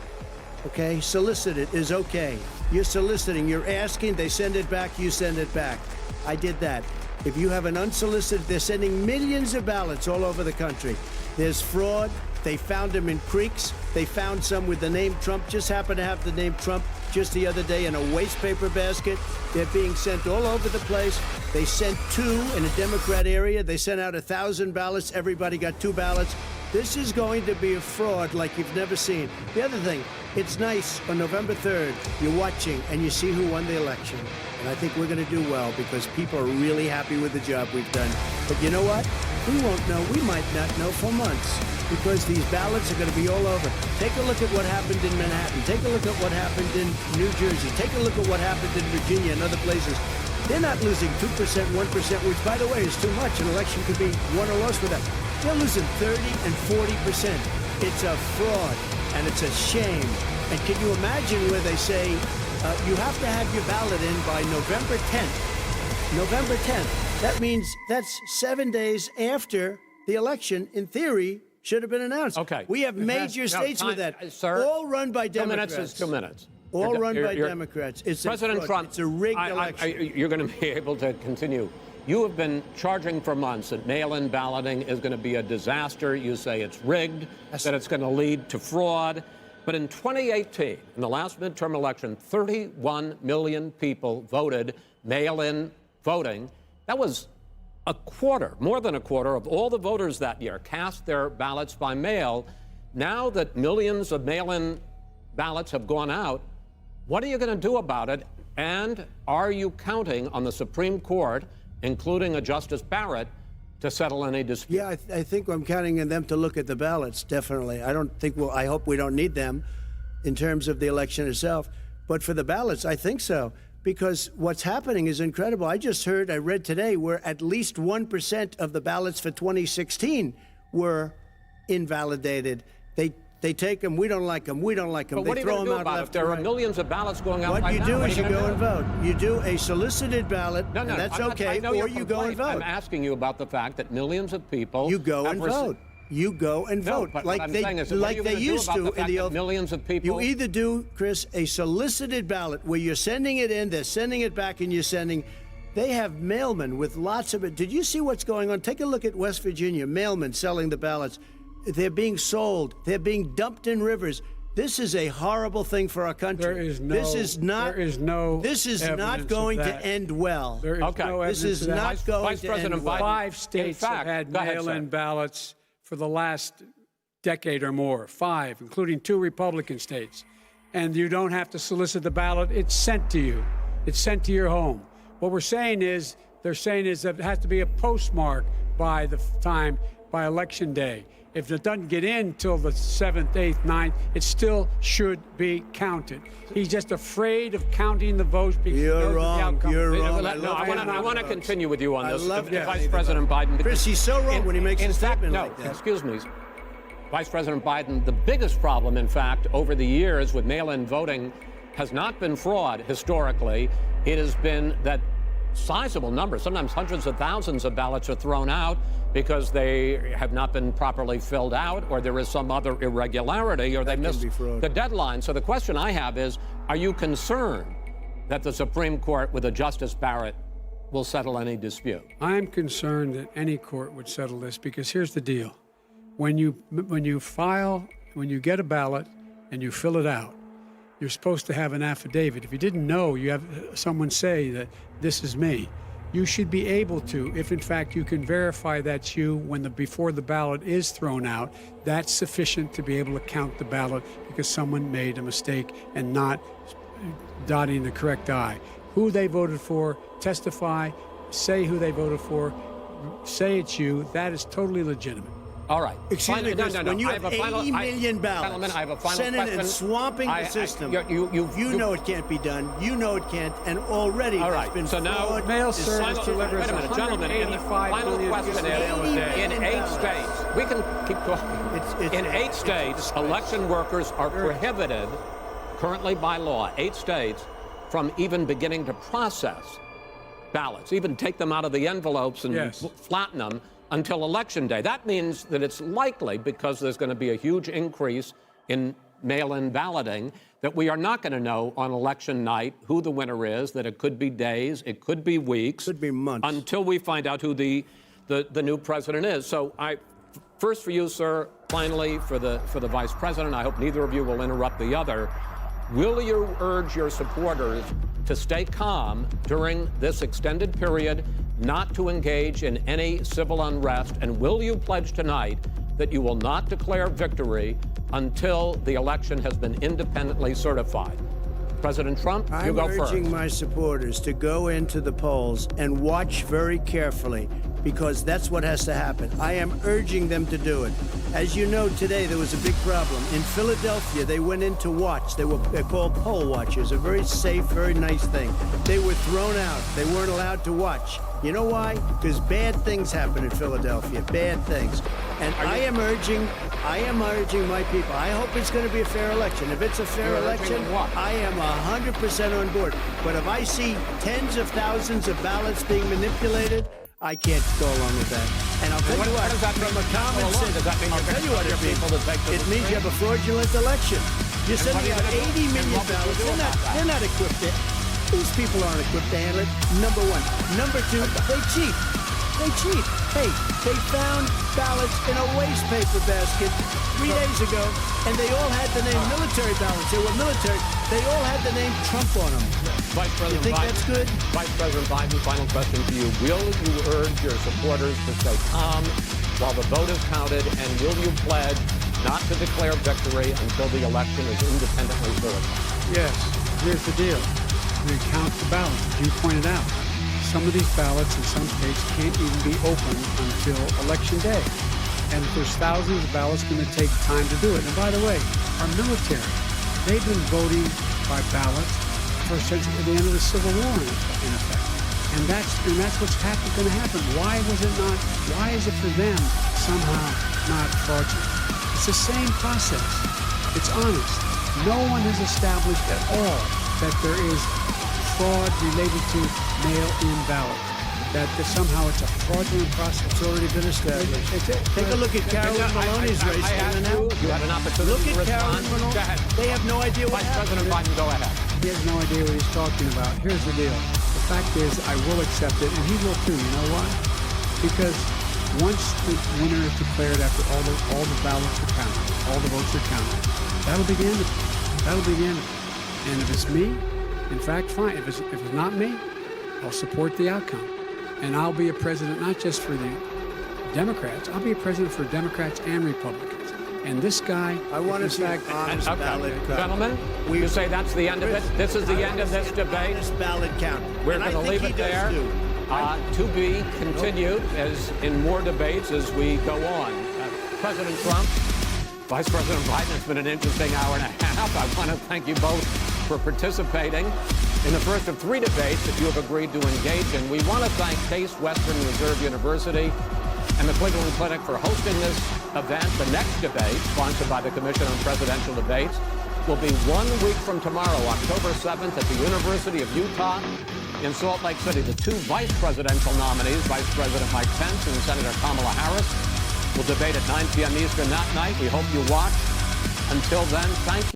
okay, solicited is okay. You're soliciting, you're asking, they send it back, you send it back. I did that. If you have an unsolicited, they're sending millions of ballots all over the country. There's fraud. They found them in creeks. They found some with the name Trump, just happened to have the name Trump just the other day in a waste paper basket. They're being sent all over the place. They sent 2 in a Democrat area. They sent out 1,000 ballots. Everybody got 2 ballots. This is going to be a fraud like you've never seen. The other thing, it's nice on November 3rd, you're watching and you see who won the election. And I think we're going to do well because people are really happy with the job we've done. But you know what? We won't know. We might not know for months because these ballots are going to be all over. Take a look at what happened in Manhattan. Take a look at what happened in New Jersey. Take a look at what happened in Virginia and other places. They're not losing 2%, 1%, which, by the way, is too much. An election could be won or lost with that. They're losing 30 and 40%. It's a fraud, and it's a shame. And can you imagine where they say you have to have your ballot in by November 10th? November 10th. That means that's 7 days after the election, in theory, should have been announced. Okay. We have major states with that. Sir, all run by Democrats. 2 minutes is 2 minutes. All run by Democrats. It's President Trump, it's a rigged election. You're going to be able to continue. You have been charging for months that mail-in balloting is going to be a disaster. You say it's rigged, that it's going to lead to fraud. But in 2018, in the last midterm election, 31 million people voted mail-in voting. That was a quarter, more than a quarter, of all the voters that year cast their ballots by mail. Now that millions of mail-in ballots have gone out, what are you going to do about it? And are you counting on the Supreme Court, including a Justice Barrett, to settle any dispute? Yeah, I think I'm counting on them to look at the ballots, definitely. I hope we don't need them in terms of the election itself. But for the ballots, I think so. Because what's happening is incredible. I read today, where at least 1% of the ballots for 2016 were invalidated. They take them. We don't like them. We don't like them. But what They are you throw going to them do out about it? left There and are right. millions of ballots going out What right you now. do What is are you gonna go do? and vote. You do a solicited ballot, No, and that's I'm not- okay, I know your or you go and complaint. I'm vote. asking you about the fact that millions of people You go have and received- vote. You go and No, vote but like what I'm they saying is, what are you they gonna do used about to the in fact the that old. millions of people? You either do, Chris, a solicited ballot where you're sending it in, they're sending it back, and you're sending. They have mailmen with lots of it. Did you see what's going on? Take a look at West Virginia. Mailmen selling the ballots. They're being sold. They're being dumped in rivers. This is a horrible thing for our country. There is no. This is not. There is no. This is not evidence going of to that. end well. There is Okay. no This evidence is of that. not going Vice to President end well. Biden- 5 states In fact, have had go ahead, mail-in sir. ballots for the last decade or more. 5, including 2 Republican states. And you don't have to solicit the ballot. It's sent to you. It's sent to your home. What they're saying is that it has to be a postmark by by Election Day. If it doesn't get in till the 7th, 8th, 9th, it still should be counted. He's just afraid of counting the votes because he You're knows what the wrong. outcome You're is. wrong. No, I want to continue with you on I this, love Vice counting the President vote. Biden. Chris, he's so wrong when he makes a in fact, statement no, like that. excuse me, Vice President Biden. The biggest problem, in fact, over the years with mail-in voting, has not been fraud. Historically, it has been that sizable numbers, sometimes hundreds of thousands of ballots are thrown out because they have not been properly filled out, or there is some other irregularity, or they missed the deadline. So the question I have is, are you concerned that the Supreme Court, with a Justice Barrett, will settle any dispute? I'm concerned that any court would settle this because here's the deal. When you get a ballot and you fill it out, you're supposed to have an affidavit. If you didn't know, you have someone say that this is me. You should be able to, if in fact you can verify that's you before the ballot is thrown out, that's sufficient to be able to count the ballot because someone made a mistake and not dotting the correct I. Who they voted for, testify, say who they voted for, say it's you, that is totally legitimate. All right. Excuse me, Chris, when you I have a 80 million ballots, gentlemen, I have a final Senate question. and swamping the system, you know it can't be done. You know it can't, and already All there's right, been so now fraud. Mail This service is- delivers Wait a minute, gentlemen. In the 185 final billion question mail a day. in 8 states, we can keep talking. It's In 8 states, election workers are prohibited, currently by law, 8 states, from even beginning to process ballots, even take them out of the envelopes and Yes. flatten them until Election Day. That means that it's likely, because there's going to be a huge increase in mail-in balloting, that we are not going to know on election night who the winner is, that it could be days, it could be weeks. Could be months. Until we find out who the new president is. So first for you, sir, finally for the vice president, I hope neither of you will interrupt the other. Will you urge your supporters to stay calm during this extended period, not to engage in any civil unrest, and will you pledge tonight that you will not declare victory until the election has been independently certified? President Trump, you go first. I'm urging my supporters to go into the polls and watch very carefully, because that's what has to happen. I am urging them to do it. As you know, today there was a big problem. In Philadelphia, they went in to watch. They're called poll watchers, a very safe, very nice thing. They were thrown out. They weren't allowed to watch. You know why? Because bad things happen in Philadelphia, bad things. And I am urging my people. I hope it's going to be a fair election. If it's a fair election, I am 100% on board. But if I see tens of thousands of ballots being manipulated, I can't go along with that. And I'll tell you what, from a common sense, I'll tell you what it means. It means you have a fraudulent election. You're sending out 80 million ballots. They're not equipped. These people aren't equipped to handle it, number one. Number two, they cheat. Hey, they found ballots in a waste paper basket 3 days ago, and they all had the name military ballots. They were military. They all had the name Trump on them. Vice President You think Biden, that's good? Vice President Biden, final question to you. Will you urge your supporters to stay calm while the vote is counted, and will you pledge not to declare victory until the election is independently certified? Yes, here's the deal. We count the ballots, as you pointed out. Some of these ballots in some states can't even be opened until Election Day. And if there's thousands of ballots, it's going to take time to do it. And by the way, our military, they've been voting by ballot since the end of the Civil War, in effect. And that's what's going to happen. Why is it for them somehow not fraudulent? It's the same process. It's honest. No one has established at all that there is fraud related to mail-in ballots, that somehow it's a fraudulent process. It's already been established. Take a look at Carolyn Maloney's race. You had an opportunity Look to at Carolyn respond. Maloney. Go ahead. They have no idea what Vice happened. President Biden, go ahead. He has no idea what he's talking about. Here's the deal. The fact is, I will accept it, and he will too. You know why? Because once the winner is declared after all the ballots are counted, all the votes are counted, that'll be the end of it. That'll be the end of it. And if it's me, in fact, fine. If it's not me, I'll support the outcome. And I'll be a president not just for the Democrats. I'll be a president for Democrats and Republicans. And this guy, I want to see an honest ballot count. Gentlemen, you say that's the end of it? This is the end of this debate? Honest ballot count. We're And I going to think leave he it there. does, too. To be continued as in more debates as we go on. President Trump, Vice President Biden, it's been an interesting hour and a half. I want to thank you both for participating in the first of 3 debates that you have agreed to engage in. We want to thank Case Western Reserve University and the Cleveland Clinic for hosting this event. The next debate, sponsored by the Commission on Presidential Debates, will be 1 week from tomorrow, October 7th, at the University of Utah in Salt Lake City. The 2 vice presidential nominees, Vice President Mike Pence and Senator Kamala Harris, will debate at 9 p.m. Eastern that night. We hope you watch. Until then, thank you.